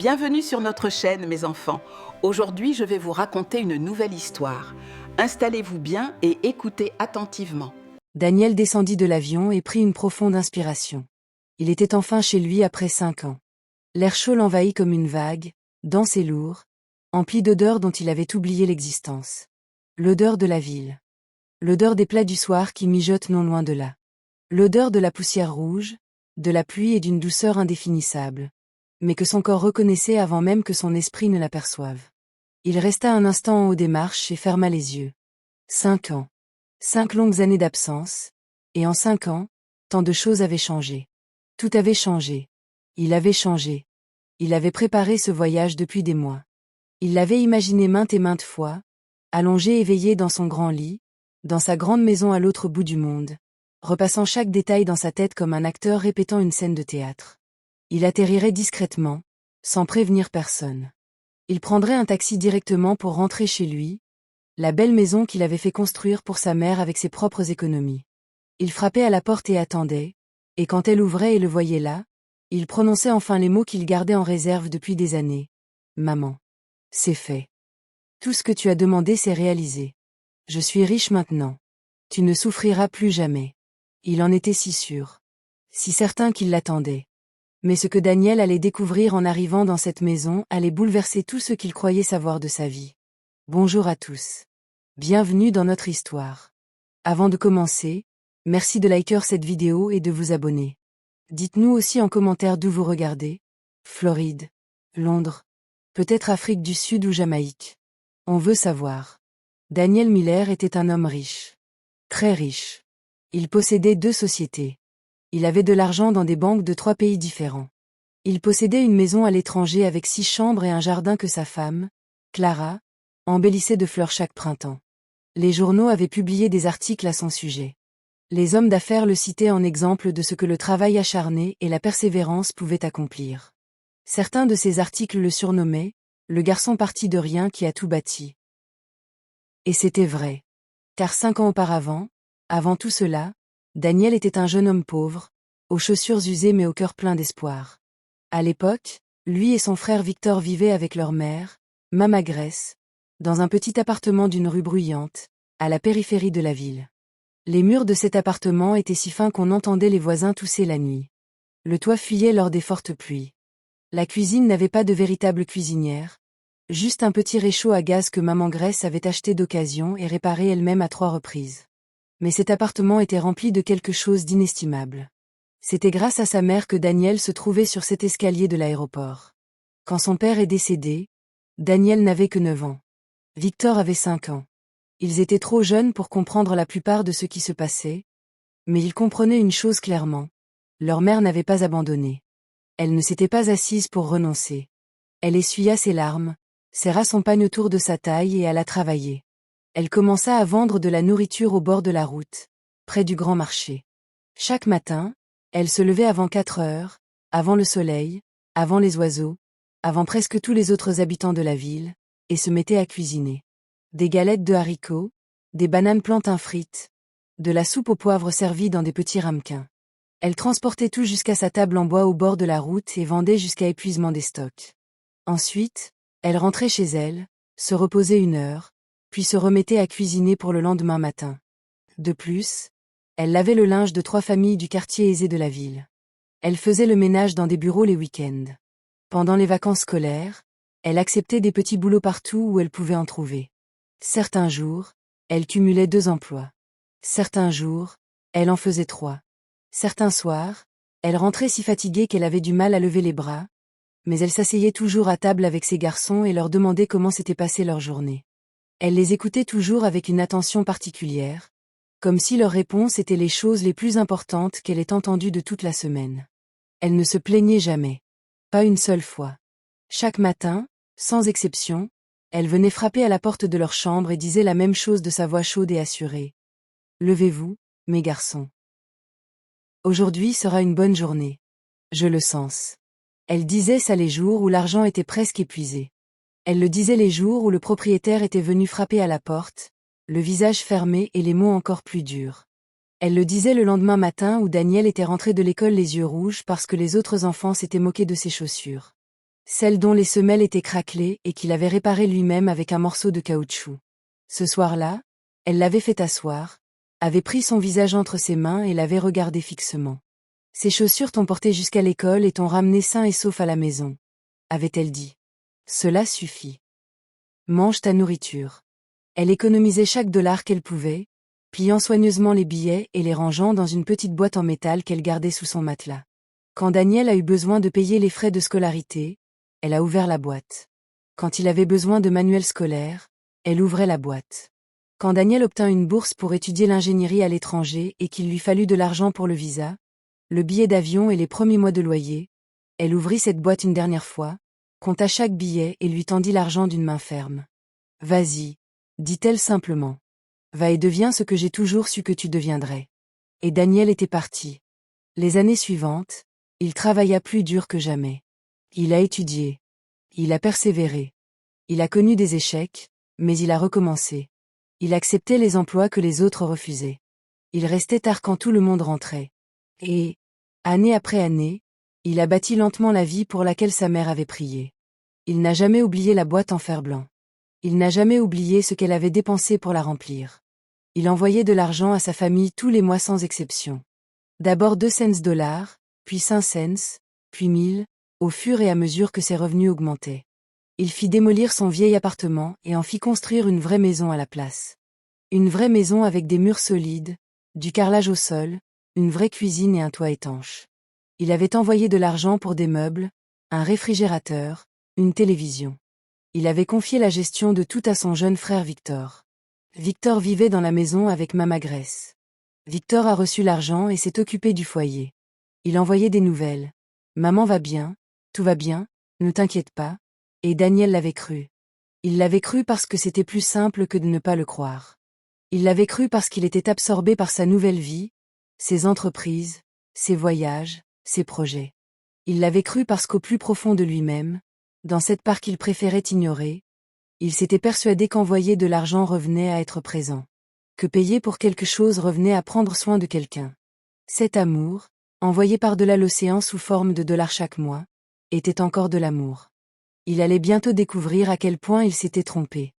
Bienvenue sur notre chaîne, mes enfants. Aujourd'hui, je vais vous raconter une nouvelle histoire. Installez-vous bien et écoutez attentivement. Daniel descendit de l'avion et prit une profonde inspiration. Il était enfin chez lui après 5 ans. L'air chaud l'envahit comme une vague, dense et lourd, empli d'odeurs dont il avait oublié l'existence. L'odeur de la ville. L'odeur des plats du soir qui mijotent non loin de là. L'odeur de la poussière rouge, de la pluie et d'une douceur indéfinissable, mais que son corps reconnaissait avant même que son esprit ne l'aperçoive. Il resta un instant en haut des marches et ferma les yeux. 5 ans. 5 longues années d'absence, et en 5 ans, tant de choses avaient changé. Tout avait changé. Il avait changé. Il avait préparé ce voyage depuis des mois. Il l'avait imaginé maintes et maintes fois, allongé éveillé dans son grand lit, dans sa grande maison à l'autre bout du monde, repassant chaque détail dans sa tête comme un acteur répétant une scène de théâtre. Il atterrirait discrètement, sans prévenir personne. Il prendrait un taxi directement pour rentrer chez lui, la belle maison qu'il avait fait construire pour sa mère avec ses propres économies. Il frappait à la porte et attendait, et quand elle ouvrait et le voyait là, il prononçait enfin les mots qu'il gardait en réserve depuis des années. « Maman. C'est fait. Tout ce que tu as demandé s'est réalisé. Je suis riche maintenant. Tu ne souffriras plus jamais. » Il en était si sûr. Si certain qu'il l'attendait. Mais ce que Daniel allait découvrir en arrivant dans cette maison allait bouleverser tout ce qu'il croyait savoir de sa vie. Bonjour à tous. Bienvenue dans notre histoire. Avant de commencer, merci de liker cette vidéo et de vous abonner. Dites-nous aussi en commentaire d'où vous regardez. Floride, Londres, peut-être Afrique du Sud ou Jamaïque. On veut savoir. Daniel Miller était un homme riche. Très riche. Il possédait 2 sociétés. Il avait de l'argent dans des banques de 3 pays différents. Il possédait une maison à l'étranger avec 6 chambres et un jardin que sa femme, Clara, embellissait de fleurs chaque printemps. Les journaux avaient publié des articles à son sujet. Les hommes d'affaires le citaient en exemple de ce que le travail acharné et la persévérance pouvaient accomplir. Certains de ces articles le surnommaient « le garçon parti de rien qui a tout bâti ». Et c'était vrai. Car 5 ans auparavant, avant tout cela, Daniel était un jeune homme pauvre, aux chaussures usées mais au cœur plein d'espoir. À l'époque, lui et son frère Victor vivaient avec leur mère, Mama Grace, dans un petit appartement d'une rue bruyante, à la périphérie de la ville. Les murs de cet appartement étaient si fins qu'on entendait les voisins tousser la nuit. Le toit fuyait lors des fortes pluies. La cuisine n'avait pas de véritable cuisinière, juste un petit réchaud à gaz que Maman Grace avait acheté d'occasion et réparé elle-même à 3 reprises. Mais cet appartement était rempli de quelque chose d'inestimable. C'était grâce à sa mère que Daniel se trouvait sur cet escalier de l'aéroport. Quand son père est décédé, Daniel n'avait que 9 ans. Victor avait 5 ans. Ils étaient trop jeunes pour comprendre la plupart de ce qui se passait, mais ils comprenaient une chose clairement. Leur mère n'avait pas abandonné. Elle ne s'était pas assise pour renoncer. Elle essuya ses larmes, serra son pagne autour de sa taille et alla travailler. Elle commença à vendre de la nourriture au bord de la route, près du grand marché. Chaque matin, elle se levait avant 4 heures, avant le soleil, avant les oiseaux, avant presque tous les autres habitants de la ville, et se mettait à cuisiner. Des galettes de haricots, des bananes plantains frites, de la soupe au poivre servie dans des petits ramequins. Elle transportait tout jusqu'à sa table en bois au bord de la route et vendait jusqu'à épuisement des stocks. Ensuite, elle rentrait chez elle, se reposait 1 heure, puis se remettait à cuisiner pour le lendemain matin. De plus, elle lavait le linge de 3 familles du quartier aisé de la ville. Elle faisait le ménage dans des bureaux les week-ends. Pendant les vacances scolaires, elle acceptait des petits boulots partout où elle pouvait en trouver. Certains jours, elle cumulait 2 emplois. Certains jours, elle en faisait 3. Certains soirs, elle rentrait si fatiguée qu'elle avait du mal à lever les bras, mais elle s'asseyait toujours à table avec ses garçons et leur demandait comment s'était passée leur journée. Elle les écoutait toujours avec une attention particulière, comme si leurs réponses étaient les choses les plus importantes qu'elle ait entendues de toute la semaine. Elle ne se plaignait jamais. Pas une seule fois. Chaque matin, sans exception, elle venait frapper à la porte de leur chambre et disait la même chose de sa voix chaude et assurée. « Levez-vous, mes garçons. Aujourd'hui sera une bonne journée. Je le sens. » Elle disait ça les jours où l'argent était presque épuisé. Elle le disait les jours où le propriétaire était venu frapper à la porte, le visage fermé et les mots encore plus durs. Elle le disait le lendemain matin où Daniel était rentré de l'école les yeux rouges parce que les autres enfants s'étaient moqués de ses chaussures. celle dont les semelles étaient craquelées et qu'il avait réparée lui-même avec un morceau de caoutchouc. Ce soir-là, elle l'avait fait asseoir, avait pris son visage entre ses mains et l'avait regardé fixement. Ces chaussures t'ont porté jusqu'à l'école et t'ont ramené sain et sauf à la maison, avait-elle dit. Cela suffit. Mange ta nourriture. Elle économisait chaque dollar qu'elle pouvait, pliant soigneusement les billets et les rangeant dans une petite boîte en métal qu'elle gardait sous son matelas. Quand Daniel a eu besoin de payer les frais de scolarité, elle a ouvert la boîte. Quand il avait besoin de manuels scolaires, elle ouvrait la boîte. Quand Daniel obtint une bourse pour étudier l'ingénierie à l'étranger et qu'il lui fallut de l'argent pour le visa, le billet d'avion et les premiers mois de loyer, elle ouvrit cette boîte une dernière fois, compta chaque billet et lui tendit l'argent d'une main ferme. « Vas-y, dit-elle simplement. Va et deviens ce que j'ai toujours su que tu deviendrais. » Et Daniel était parti. Les années suivantes, il travailla plus dur que jamais. Il a étudié. Il a persévéré. Il a connu des échecs, mais il a recommencé. Il acceptait les emplois que les autres refusaient. Il restait tard quand tout le monde rentrait. Et, année après année, il a bâti lentement la vie pour laquelle sa mère avait prié. Il n'a jamais oublié la boîte en fer-blanc. Il n'a jamais oublié ce qu'elle avait dépensé pour la remplir. Il envoyait de l'argent à sa famille tous les mois sans exception. D'abord 2 cents dollars, puis 5 cents, puis 1000, au fur et à mesure que ses revenus augmentaient. Il fit démolir son vieil appartement et en fit construire une vraie maison à la place. Une vraie maison avec des murs solides, du carrelage au sol, une vraie cuisine et un toit étanche. Il avait envoyé de l'argent pour des meubles, un réfrigérateur, une télévision. Il avait confié la gestion de tout à son jeune frère Victor. Victor vivait dans la maison avec Mama Grace. Victor a reçu l'argent et s'est occupé du foyer. Il envoyait des nouvelles. Maman va bien, tout va bien, ne t'inquiète pas. Et Daniel l'avait cru. Il l'avait cru parce que c'était plus simple que de ne pas le croire. Il l'avait cru parce qu'il était absorbé par sa nouvelle vie, ses entreprises, ses voyages, ses projets. Il l'avait cru parce qu'au plus profond de lui-même, dans cette part qu'il préférait ignorer, il s'était persuadé qu'envoyer de l'argent revenait à être présent. Que payer pour quelque chose revenait à prendre soin de quelqu'un. Cet amour, envoyé par-delà l'océan sous forme de dollars chaque mois, était encore de l'amour. Il allait bientôt découvrir à quel point il s'était trompé.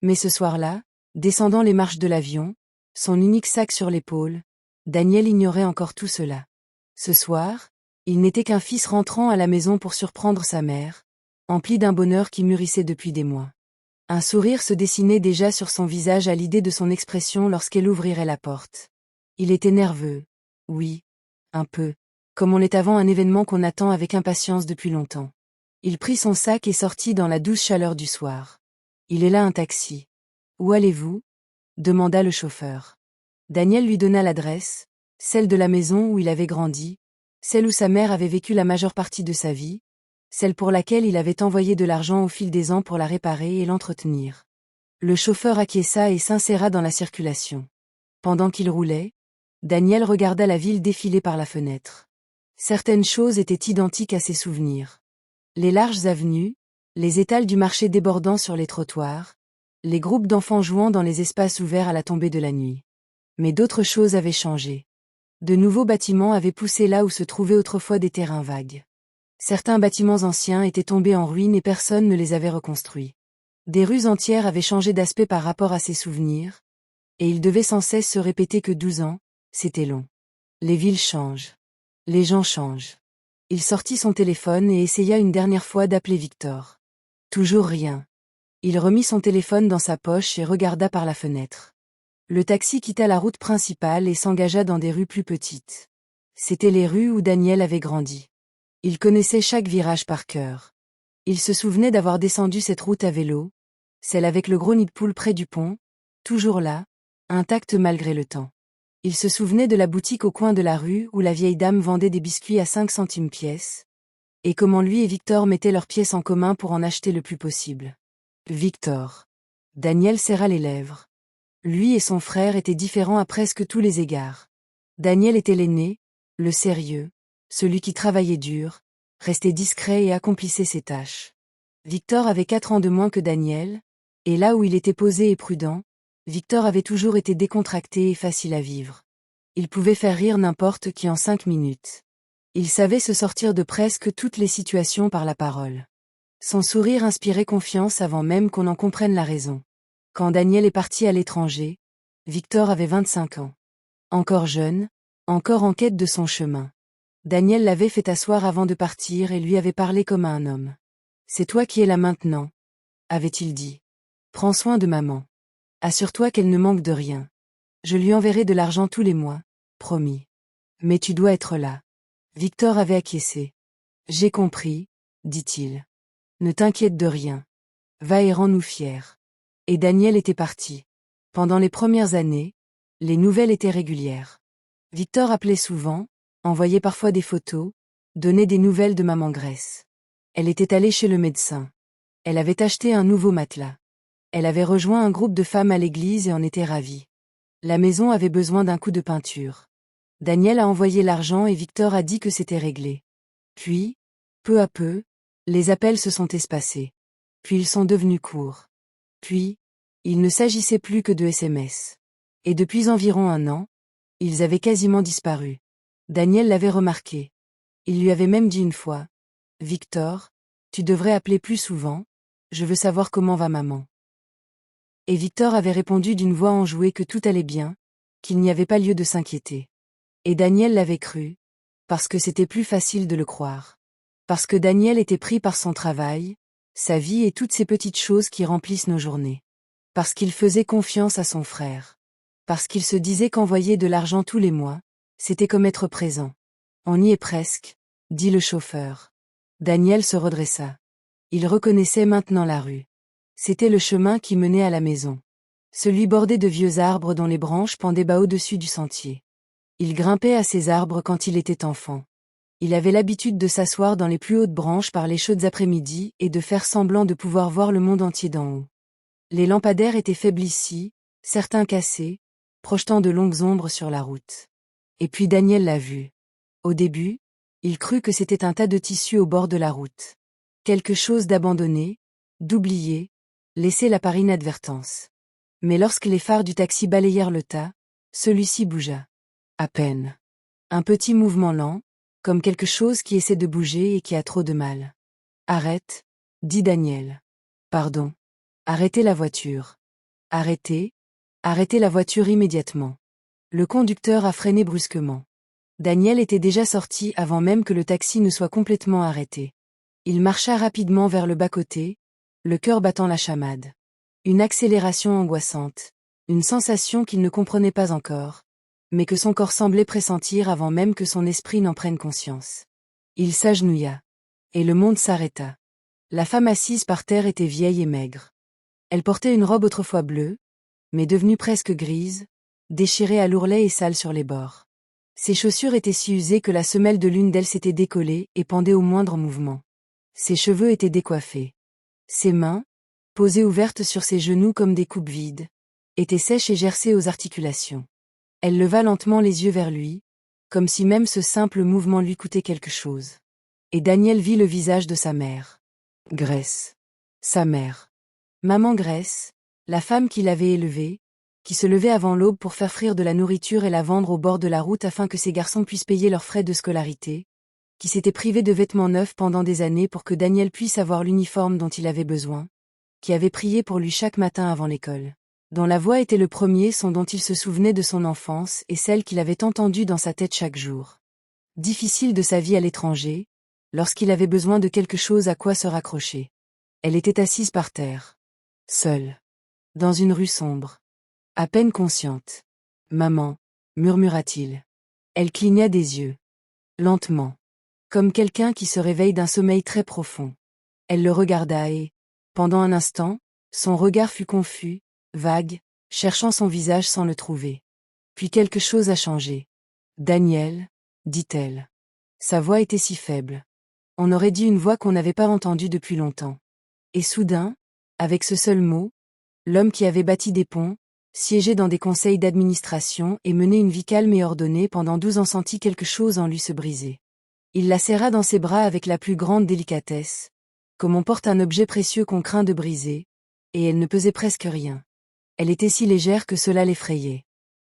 Mais ce soir-là, descendant les marches de l'avion, son unique sac sur l'épaule, Daniel ignorait encore tout cela. Ce soir, il n'était qu'un fils rentrant à la maison pour surprendre sa mère, empli d'un bonheur qui mûrissait depuis des mois. Un sourire se dessinait déjà sur son visage à l'idée de son expression lorsqu'elle ouvrirait la porte. Il était nerveux. Oui, un peu. Comme on l'est avant un événement qu'on attend avec impatience depuis longtemps. Il prit son sac et sortit dans la douce chaleur du soir. Il est là un taxi. Où allez-vous ? Demanda le chauffeur. Daniel lui donna l'adresse, celle de la maison où il avait grandi, celle où sa mère avait vécu la majeure partie de sa vie, celle pour laquelle il avait envoyé de l'argent au fil des ans pour la réparer et l'entretenir. Le chauffeur acquiesça et s'inséra dans la circulation. Pendant qu'il roulait, Daniel regarda la ville défiler par la fenêtre. Certaines choses étaient identiques à ses souvenirs. Les larges avenues, les étals du marché débordant sur les trottoirs, les groupes d'enfants jouant dans les espaces ouverts à la tombée de la nuit. Mais d'autres choses avaient changé. De nouveaux bâtiments avaient poussé là où se trouvaient autrefois des terrains vagues. Certains bâtiments anciens étaient tombés en ruine et personne ne les avait reconstruits. Des rues entières avaient changé d'aspect par rapport à ses souvenirs, et il devait sans cesse se répéter que 12 ans, c'était long. Les villes changent. Les gens changent. Il sortit son téléphone et essaya une dernière fois d'appeler Victor. Toujours rien. Il remit son téléphone dans sa poche et regarda par la fenêtre. Le taxi quitta la route principale et s'engagea dans des rues plus petites. C'étaient les rues où Daniel avait grandi. Il connaissait chaque virage par cœur. Il se souvenait d'avoir descendu cette route à vélo, celle avec le gros nid de poule près du pont, toujours là, intacte malgré le temps. Il se souvenait de la boutique au coin de la rue où la vieille dame vendait des biscuits à 5 centimes pièce, et comment lui et Victor mettaient leurs pièces en commun pour en acheter le plus possible. Victor. Daniel serra les lèvres. Lui et son frère étaient différents à presque tous les égards. Daniel était l'aîné, le sérieux, celui qui travaillait dur, restait discret et accomplissait ses tâches. Victor avait 4 ans de moins que Daniel, et là où il était posé et prudent, Victor avait toujours été décontracté et facile à vivre. Il pouvait faire rire n'importe qui en 5 minutes. Il savait se sortir de presque toutes les situations par la parole. Son sourire inspirait confiance avant même qu'on en comprenne la raison. Quand Daniel est parti à l'étranger, Victor avait 25 ans. Encore jeune, encore en quête de son chemin. Daniel l'avait fait asseoir avant de partir et lui avait parlé comme à un homme. « C'est toi qui es là maintenant », avait-il dit. « Prends soin de maman. Assure-toi qu'elle ne manque de rien. Je lui enverrai de l'argent tous les mois, promis. Mais tu dois être là. » Victor avait acquiescé. « J'ai compris, » dit-il. « Ne t'inquiète de rien. Va et rends-nous fiers. » Et Daniel était parti. Pendant les premières années, les nouvelles étaient régulières. Victor appelait souvent, envoyait parfois des photos, donnait des nouvelles de maman Grace. Elle était allée chez le médecin. Elle avait acheté un nouveau matelas. Elle avait rejoint un groupe de femmes à l'église et en était ravie. La maison avait besoin d'un coup de peinture. Daniel a envoyé l'argent et Victor a dit que c'était réglé. Puis, peu à peu, les appels se sont espacés. Puis ils sont devenus courts. Puis, il ne s'agissait plus que de SMS. Et depuis environ un an, ils avaient quasiment disparu. Daniel l'avait remarqué. Il lui avait même dit une fois, « Victor, tu devrais appeler plus souvent, je veux savoir comment va maman. » Et Victor avait répondu d'une voix enjouée que tout allait bien, qu'il n'y avait pas lieu de s'inquiéter. Et Daniel l'avait cru, parce que c'était plus facile de le croire. Parce que Daniel était pris par son travail, sa vie et toutes ces petites choses qui remplissent nos journées. Parce qu'il faisait confiance à son frère. Parce qu'il se disait qu'envoyer de l'argent tous les mois, c'était comme être présent. On y est presque, dit le chauffeur. Daniel se redressa. Il reconnaissait maintenant la rue. C'était le chemin qui menait à la maison. Celui bordé de vieux arbres dont les branches pendaient bas au-dessus du sentier. Il grimpait à ces arbres quand il était enfant. Il avait l'habitude de s'asseoir dans les plus hautes branches par les chaudes après-midi et de faire semblant de pouvoir voir le monde entier d'en haut. Les lampadaires étaient faibles ici, certains cassés, projetant de longues ombres sur la route. Et puis Daniel l'a vu. Au début, il crut que c'était un tas de tissus au bord de la route. Quelque chose d'abandonné, d'oublié, laissé là par inadvertance. Mais lorsque les phares du taxi balayèrent le tas, celui-ci bougea. À peine. Un petit mouvement lent, comme quelque chose qui essaie de bouger et qui a trop de mal. « Arrête, » dit Daniel. « Pardon. Arrêtez la voiture. » « Arrêtez la voiture immédiatement. » Le conducteur a freiné brusquement. Daniel était déjà sorti avant même que le taxi ne soit complètement arrêté. Il marcha rapidement vers le bas-côté, le cœur battant la chamade. Une accélération angoissante, une sensation qu'il ne comprenait pas encore, mais que son corps semblait pressentir avant même que son esprit n'en prenne conscience. Il s'agenouilla. Et le monde s'arrêta. La femme assise par terre était vieille et maigre. Elle portait une robe autrefois bleue, mais devenue presque grise, déchirée à l'ourlet et sale sur les bords. Ses chaussures étaient si usées que la semelle de l'une d'elles s'était décollée et pendait au moindre mouvement. Ses cheveux étaient décoiffés. Ses mains, posées ouvertes sur ses genoux comme des coupes vides, étaient sèches et gercées aux articulations. Elle leva lentement les yeux vers lui, comme si même ce simple mouvement lui coûtait quelque chose. Et Daniel vit le visage de sa mère. Grace. Sa mère. Maman Grace, la femme qui l'avait élevée, qui se levait avant l'aube pour faire frire de la nourriture et la vendre au bord de la route afin que ses garçons puissent payer leurs frais de scolarité, qui s'était privée de vêtements neufs pendant des années pour que Daniel puisse avoir l'uniforme dont il avait besoin, qui avait prié pour lui chaque matin avant l'école, dont la voix était le premier son dont il se souvenait de son enfance et celle qu'il avait entendue dans sa tête chaque jour. Difficile de sa vie à l'étranger, lorsqu'il avait besoin de quelque chose à quoi se raccrocher. Elle était assise par terre. Seule. Dans une rue sombre. À peine consciente. « Maman », murmura-t-il. Elle cligna des yeux. Lentement. Comme quelqu'un qui se réveille d'un sommeil très profond. Elle le regarda et, pendant un instant, son regard fut confus, vague, cherchant son visage sans le trouver. Puis quelque chose a changé. « Daniel », dit-elle. Sa voix était si faible. On aurait dit une voix qu'on n'avait pas entendue depuis longtemps. Et soudain, avec ce seul mot, l'homme qui avait bâti des ponts, siégé dans des conseils d'administration et mené une vie calme et ordonnée pendant 12 ans sentit quelque chose en lui se briser. Il la serra dans ses bras avec la plus grande délicatesse, comme on porte un objet précieux qu'on craint de briser, et elle ne pesait presque rien. Elle était si légère que cela l'effrayait.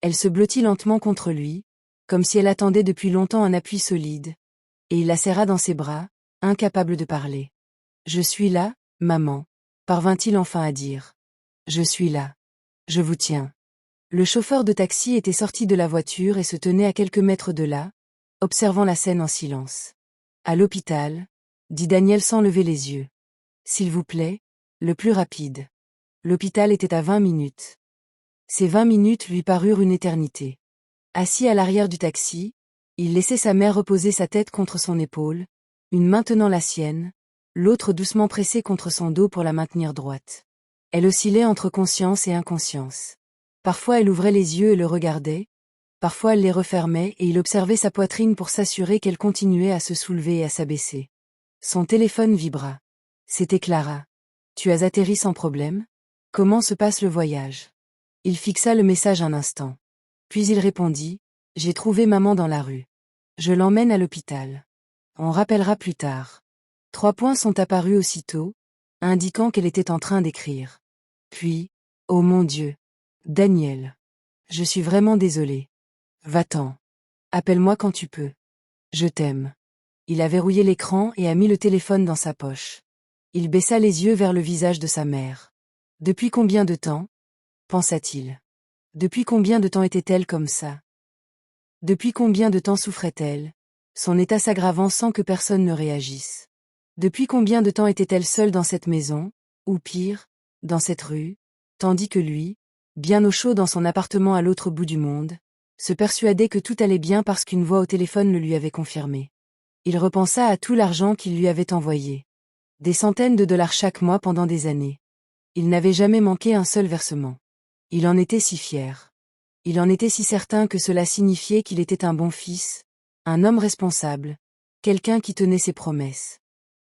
Elle se blottit lentement contre lui, comme si elle attendait depuis longtemps un appui solide, et il la serra dans ses bras, incapable de parler. Je suis là, maman, parvint-il enfin à dire. Je suis là. Je vous tiens. Le chauffeur de taxi était sorti de la voiture et se tenait à quelques mètres de là, observant la scène en silence. À l'hôpital, dit Daniel sans lever les yeux. S'il vous plaît, le plus rapide. L'hôpital était à 20 minutes. Ces 20 minutes lui parurent une éternité. Assis à l'arrière du taxi, il laissait sa mère reposer sa tête contre son épaule, une main tenant la sienne, l'autre doucement pressée contre son dos pour la maintenir droite. Elle oscillait entre conscience et inconscience. Parfois elle ouvrait les yeux et le regardait, parfois elle les refermait et il observait sa poitrine pour s'assurer qu'elle continuait à se soulever et à s'abaisser. Son téléphone vibra. C'était Clara. Tu as atterri sans problème? Comment se passe le voyage? Il fixa le message un instant. Puis il répondit, j'ai trouvé maman dans la rue. Je l'emmène à l'hôpital. On rappellera plus tard. 3 points sont apparus aussitôt, indiquant qu'elle était en train d'écrire. Puis, oh mon Dieu. Daniel. Je suis vraiment désolé. Va-t'en. Appelle-moi quand tu peux. Je t'aime. Il a verrouillé l'écran et a mis le téléphone dans sa poche. Il baissa les yeux vers le visage de sa mère. Depuis combien de temps? Pensa-t-il. Depuis combien de temps était-elle comme ça? Depuis combien de temps souffrait-elle, son état s'aggravant sans que personne ne réagisse? Depuis combien de temps était-elle seule dans cette maison, ou pire, dans cette rue, tandis que lui, bien au chaud dans son appartement à l'autre bout du monde, se persuadait que tout allait bien parce qu'une voix au téléphone le lui avait confirmé. Il repensa à tout l'argent qu'il lui avait envoyé. Des centaines de dollars chaque mois pendant des années. Il n'avait jamais manqué un seul versement. Il en était si fier. Il en était si certain que cela signifiait qu'il était un bon fils, un homme responsable, quelqu'un qui tenait ses promesses.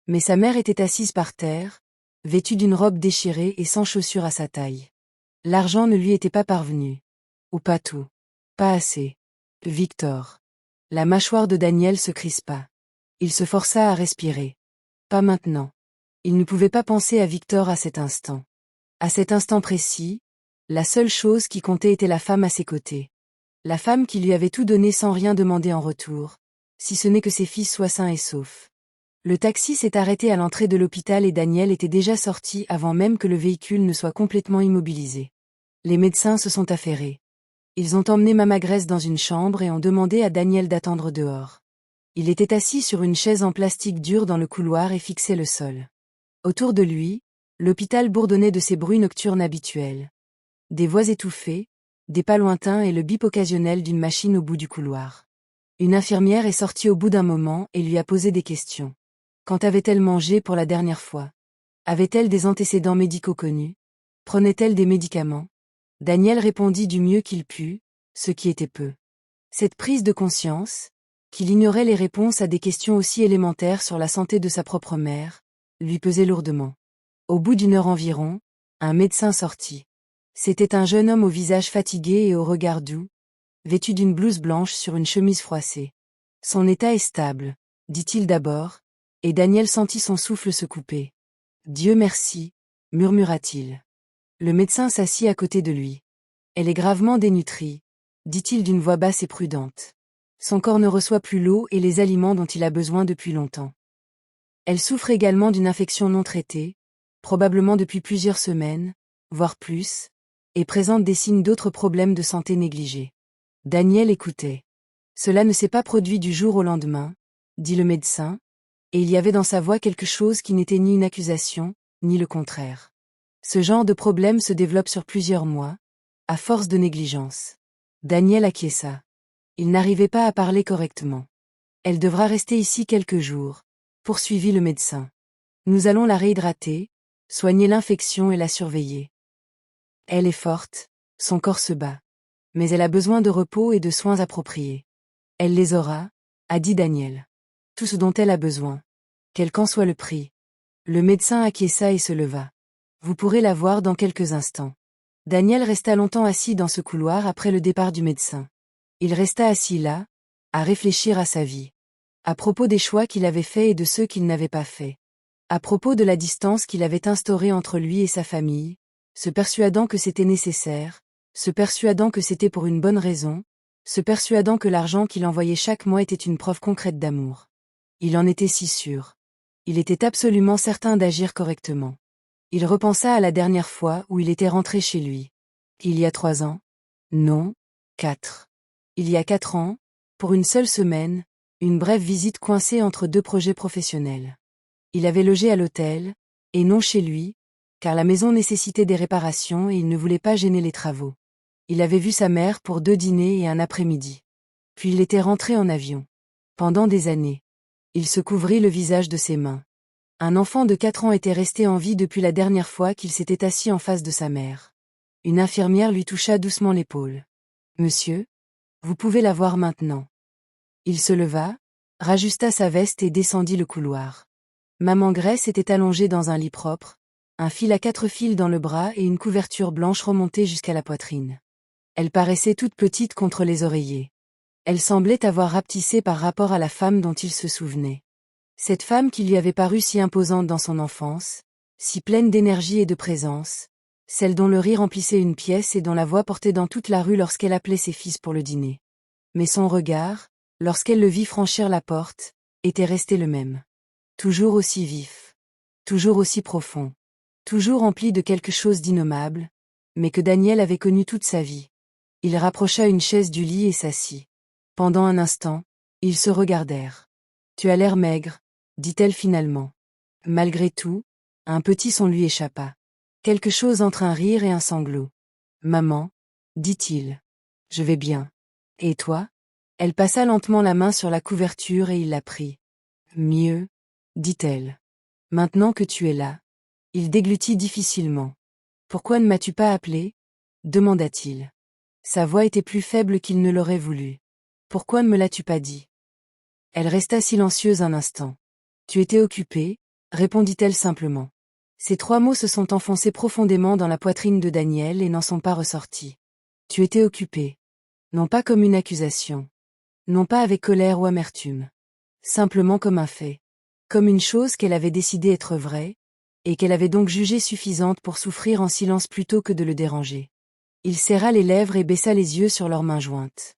Mais sa mère était assise par terre, vêtue d'une robe déchirée et sans chaussures à sa taille. L'argent ne lui était pas parvenu. Ou pas tout. Pas assez. Victor. La mâchoire de Daniel se crispa. Il se força à respirer. Pas maintenant. Il ne pouvait pas penser à Victor à cet instant. À cet instant précis, la seule chose qui comptait était la femme à ses côtés. La femme qui lui avait tout donné sans rien demander en retour, si ce n'est que ses fils soient sains et saufs. Le taxi s'est arrêté à l'entrée de l'hôpital et Daniel était déjà sorti avant même que le véhicule ne soit complètement immobilisé. Les médecins se sont affairés. Ils ont emmené Mama Grace dans une chambre et ont demandé à Daniel d'attendre dehors. Il était assis sur une chaise en plastique dur dans le couloir et fixait le sol. Autour de lui, l'hôpital bourdonnait de ses bruits nocturnes habituels. Des voix étouffées, des pas lointains et le bip occasionnel d'une machine au bout du couloir. Une infirmière est sortie au bout d'un moment et lui a posé des questions. Quand avait-elle mangé pour la dernière fois? Avait-elle des antécédents médicaux connus? Prenait-elle des médicaments? Daniel répondit du mieux qu'il put, ce qui était peu. Cette prise de conscience, qu'il ignorait les réponses à des questions aussi élémentaires sur la santé de sa propre mère, lui pesait lourdement. Au bout d'une heure environ, un médecin sortit. C'était un jeune homme au visage fatigué et au regard doux, vêtu d'une blouse blanche sur une chemise froissée. Son état est stable, dit-il d'abord, et Daniel sentit son souffle se couper. Dieu merci, murmura-t-il. Le médecin s'assit à côté de lui. Elle est gravement dénutrie, dit-il d'une voix basse et prudente. Son corps ne reçoit plus l'eau et les aliments dont il a besoin depuis longtemps. Elle souffre également d'une infection non traitée, probablement depuis plusieurs semaines, voire plus, et présente des signes d'autres problèmes de santé négligés. Daniel écoutait. Cela ne s'est pas produit du jour au lendemain, dit le médecin, et il y avait dans sa voix quelque chose qui n'était ni une accusation, ni le contraire. Ce genre de problème se développe sur plusieurs mois, à force de négligence. Daniel acquiesça. Il n'arrivait pas à parler correctement. Elle devra rester ici quelques jours, poursuivit le médecin. Nous allons la réhydrater, soigner l'infection et la surveiller. Elle est forte, son corps se bat. Mais elle a besoin de repos et de soins appropriés. Elle les aura, a dit Daniel. Tout ce dont elle a besoin. Quel qu'en soit le prix. Le médecin acquiesça et se leva. Vous pourrez la voir dans quelques instants. Daniel resta longtemps assis dans ce couloir après le départ du médecin. Il resta assis là, à réfléchir à sa vie. À propos des choix qu'il avait faits et de ceux qu'il n'avait pas faits. À propos de la distance qu'il avait instaurée entre lui et sa famille, se persuadant que c'était nécessaire, se persuadant que c'était pour une bonne raison, se persuadant que l'argent qu'il envoyait chaque mois était une preuve concrète d'amour. Il en était si sûr. Il était absolument certain d'agir correctement. Il repensa à la dernière fois où il était rentré chez lui. Il y a 3 ans? Non, 4. Il y a 4 ans, pour une seule semaine, une brève visite coincée entre 2 projets professionnels. Il avait logé à l'hôtel, et non chez lui, car la maison nécessitait des réparations et il ne voulait pas gêner les travaux. Il avait vu sa mère pour 2 dîners et un après-midi. Puis il était rentré en avion. Pendant des années. Il se couvrit le visage de ses mains. Un enfant de 4 ans était resté en vie depuis la dernière fois qu'il s'était assis en face de sa mère. Une infirmière lui toucha doucement l'épaule. « Monsieur, vous pouvez la voir maintenant. » Il se leva, rajusta sa veste et descendit le couloir. Maman Grace était allongée dans un lit propre, un fil à 4 fils dans le bras et une couverture blanche remontée jusqu'à la poitrine. Elle paraissait toute petite contre les oreillers. Elle semblait avoir rapetissé par rapport à la femme dont il se souvenait. Cette femme qui lui avait paru si imposante dans son enfance, si pleine d'énergie et de présence, celle dont le rire remplissait une pièce et dont la voix portait dans toute la rue lorsqu'elle appelait ses fils pour le dîner. Mais son regard, lorsqu'elle le vit franchir la porte, était resté le même. Toujours aussi vif. Toujours aussi profond. Toujours rempli de quelque chose d'innommable, mais que Daniel avait connu toute sa vie. Il rapprocha une chaise du lit et s'assit. Pendant un instant, ils se regardèrent. « Tu as l'air maigre, » dit-elle finalement. Malgré tout, un petit son lui échappa. Quelque chose entre un rire et un sanglot. « Maman, » dit-il. « Je vais bien. Et toi ?» Elle passa lentement la main sur la couverture et il la prit. « Mieux, » dit-elle. « Maintenant que tu es là. » Il déglutit difficilement. « Pourquoi ne m'as-tu pas appelé ?» demanda-t-il. Sa voix était plus faible qu'il ne l'aurait voulu. « Pourquoi ne me l'as-tu pas dit ?» Elle resta silencieuse un instant. « Tu étais occupée » répondit-elle simplement. Ces 3 mots se sont enfoncés profondément dans la poitrine de Daniel et n'en sont pas ressortis. « Tu étais occupée » non pas comme une accusation. Non pas avec colère ou amertume. Simplement comme un fait. Comme une chose qu'elle avait décidé être vraie, et qu'elle avait donc jugée suffisante pour souffrir en silence plutôt que de le déranger. Il serra les lèvres et baissa les yeux sur leurs mains jointes.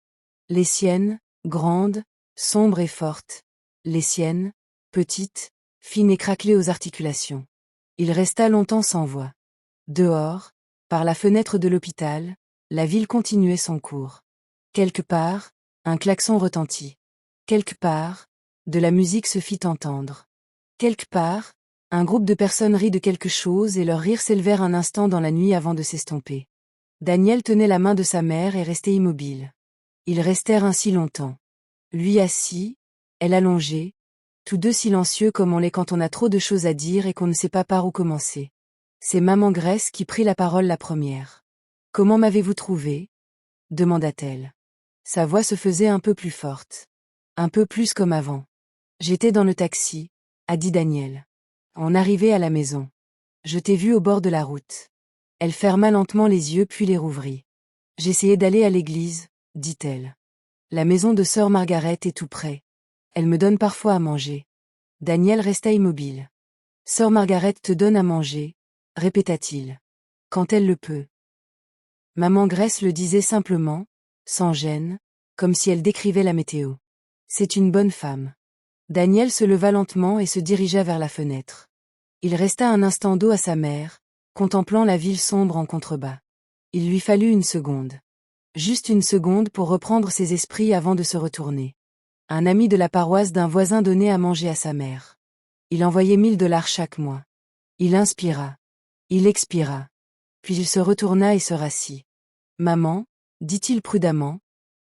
Les siennes, grandes, sombres et fortes. Les siennes, petites, fines et craquelées aux articulations. Il resta longtemps sans voix. Dehors, par la fenêtre de l'hôpital, la ville continuait son cours. Quelque part, un klaxon retentit. Quelque part, de la musique se fit entendre. Quelque part, un groupe de personnes rit de quelque chose et leurs rires s'élevèrent un instant dans la nuit avant de s'estomper. Daniel tenait la main de sa mère et restait immobile. Ils restèrent ainsi longtemps. Lui assis, elle allongée, tous deux silencieux comme on l'est quand on a trop de choses à dire et qu'on ne sait pas par où commencer. C'est maman Grace qui prit la parole la première. « Comment m'avez-vous trouvé ?» demanda-t-elle. Sa voix se faisait un peu plus forte. Un peu plus comme avant. « J'étais dans le taxi », a dit Daniel. On arrivait à la maison. Je t'ai vu au bord de la route. Elle ferma lentement les yeux puis les rouvrit. J'essayais d'aller à l'église, dit-elle. La maison de sœur Margaret est tout près. Elle me donne parfois à manger. Daniel resta immobile. Sœur Margaret te donne à manger, répéta-t-il. Quand elle le peut. Maman Grace le disait simplement, sans gêne, comme si elle décrivait la météo. C'est une bonne femme. Daniel se leva lentement et se dirigea vers la fenêtre. Il resta un instant dos à sa mère, contemplant la ville sombre en contrebas. Il lui fallut une seconde. Juste une seconde pour reprendre ses esprits avant de se retourner. Un ami de la paroisse d'un voisin donnait à manger à sa mère. Il envoyait 1000 $ chaque mois. Il inspira. Il expira. Puis il se retourna et se rassit. « Maman, dit-il prudemment,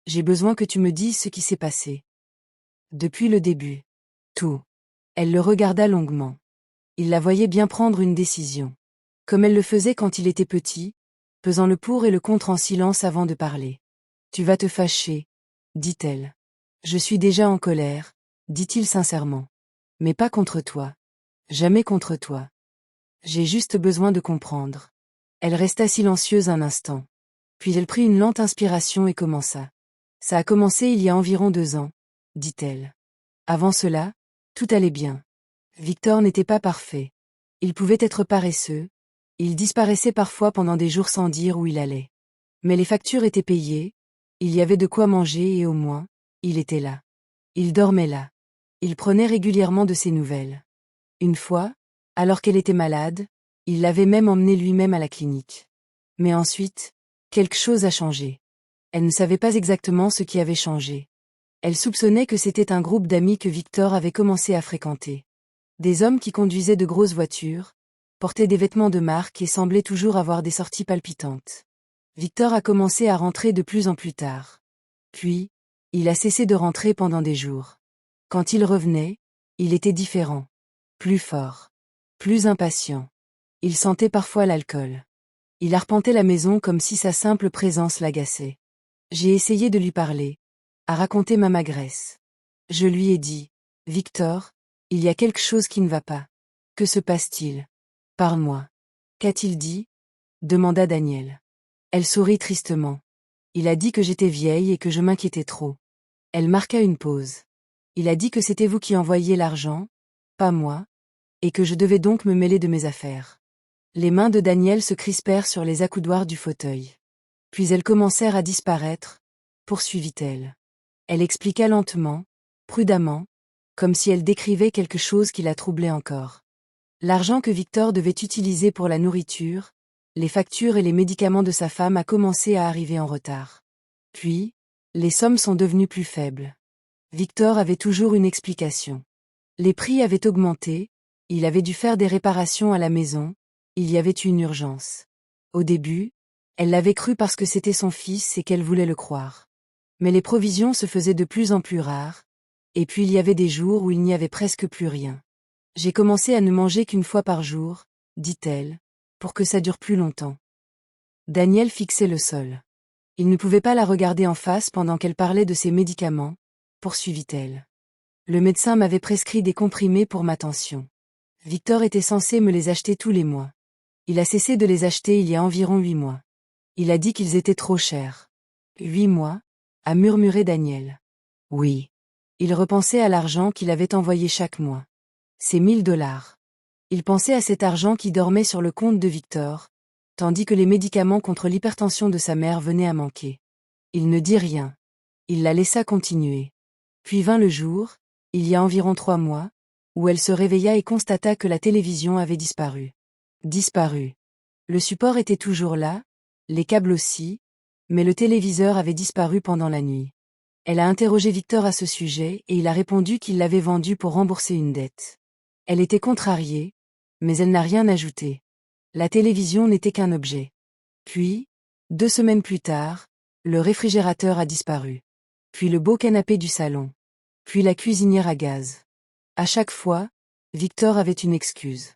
j'ai besoin que tu me dises ce qui s'est passé. Depuis le début. Tout. » Elle le regarda longuement. Il la voyait bien prendre une décision. Comme elle le faisait quand il était petit, pesant le pour et le contre en silence avant de parler. « Tu vas te fâcher, » dit-elle. « Je suis déjà en colère, » dit-il sincèrement. « Mais pas contre toi. Jamais contre toi. J'ai juste besoin de comprendre. » Elle resta silencieuse un instant. Puis elle prit une lente inspiration et commença. « Ça a commencé il y a environ 2 ans, » dit-elle. Avant cela, tout allait bien. Victor n'était pas parfait. Il pouvait être paresseux. Il disparaissait parfois pendant des jours sans dire où il allait. Mais les factures étaient payées, il y avait de quoi manger et au moins, il était là. Il dormait là. Il prenait régulièrement de ses nouvelles. Une fois, alors qu'elle était malade, il l'avait même emmenée lui-même à la clinique. Mais ensuite, quelque chose a changé. Elle ne savait pas exactement ce qui avait changé. Elle soupçonnait que c'était un groupe d'amis que Victor avait commencé à fréquenter. Des hommes qui conduisaient de grosses voitures, portaient des vêtements de marque et semblaient toujours avoir des sorties palpitantes. Victor a commencé à rentrer de plus en plus tard. Puis, il a cessé de rentrer pendant des jours. Quand il revenait, il était différent. Plus fort. Plus impatient. Il sentait parfois l'alcool. Il arpentait la maison comme si sa simple présence l'agaçait. J'ai essayé de lui parler, à raconter ma magresse. Je lui ai dit, « Victor, il y a quelque chose qui ne va pas. Que se passe-t-il? Parle-moi. » « Qu'a-t-il dit ?» demanda Daniel. Elle sourit tristement. Il a dit que j'étais vieille et que je m'inquiétais trop. Elle marqua une pause. Il a dit que c'était vous qui envoyiez l'argent, pas moi, et que je devais donc me mêler de mes affaires. Les mains de Daniel se crispèrent sur les accoudoirs du fauteuil. Puis elles commencèrent à disparaître, poursuivit-elle. Elle expliqua lentement, prudemment, comme si elle décrivait quelque chose qui la troublait encore. L'argent que Victor devait utiliser pour la nourriture, les factures et les médicaments de sa femme a commencé à arriver en retard. Puis, les sommes sont devenues plus faibles. Victor avait toujours une explication. Les prix avaient augmenté, il avait dû faire des réparations à la maison, il y avait eu une urgence. Au début, elle l'avait cru parce que c'était son fils et qu'elle voulait le croire. Mais les provisions se faisaient de plus en plus rares, et puis il y avait des jours où il n'y avait presque plus rien. J'ai commencé à ne manger qu'une fois par jour, dit-elle, pour que ça dure plus longtemps. Daniel fixait le sol. Il ne pouvait pas la regarder en face pendant qu'elle parlait de ses médicaments, poursuivit-elle. Le médecin m'avait prescrit des comprimés pour ma tension. Victor était censé me les acheter tous les mois. Il a cessé de les acheter il y a environ 8 mois. Il a dit qu'ils étaient trop chers. 8 mois, a murmuré Daniel. Oui. Il repensait à l'argent qu'il avait envoyé chaque mois. Ces $1000. Il pensait à cet argent qui dormait sur le compte de Victor, tandis que les médicaments contre l'hypertension de sa mère venaient à manquer. Il ne dit rien. Il la laissa continuer. Puis vint le jour, il y a environ 3 mois, où elle se réveilla et constata que la télévision avait disparu. Disparu. Le support était toujours là, les câbles aussi, mais le téléviseur avait disparu pendant la nuit. Elle a interrogé Victor à ce sujet et il a répondu qu'il l'avait vendu pour rembourser une dette. Elle était contrariée, mais elle n'a rien ajouté. La télévision n'était qu'un objet. Puis, 2 semaines plus tard, le réfrigérateur a disparu. Puis le beau canapé du salon. Puis la cuisinière à gaz. À chaque fois, Victor avait une excuse.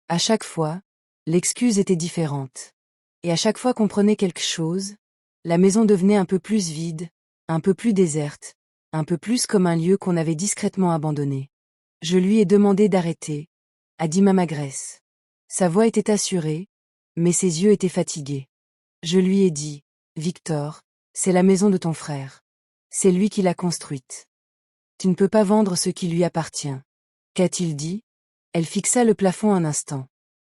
À chaque fois, l'excuse était différente. Et à chaque fois qu'on prenait quelque chose, la maison devenait un peu plus vide, un peu plus déserte, un peu plus comme un lieu qu'on avait discrètement abandonné. Je lui ai demandé d'arrêter, a dit ma magresse. Sa voix était assurée, mais ses yeux étaient fatigués. Je lui ai dit, Victor, c'est la maison de ton frère. C'est lui qui l'a construite. Tu ne peux pas vendre ce qui lui appartient. Qu'a-t-il dit? Elle fixa le plafond un instant.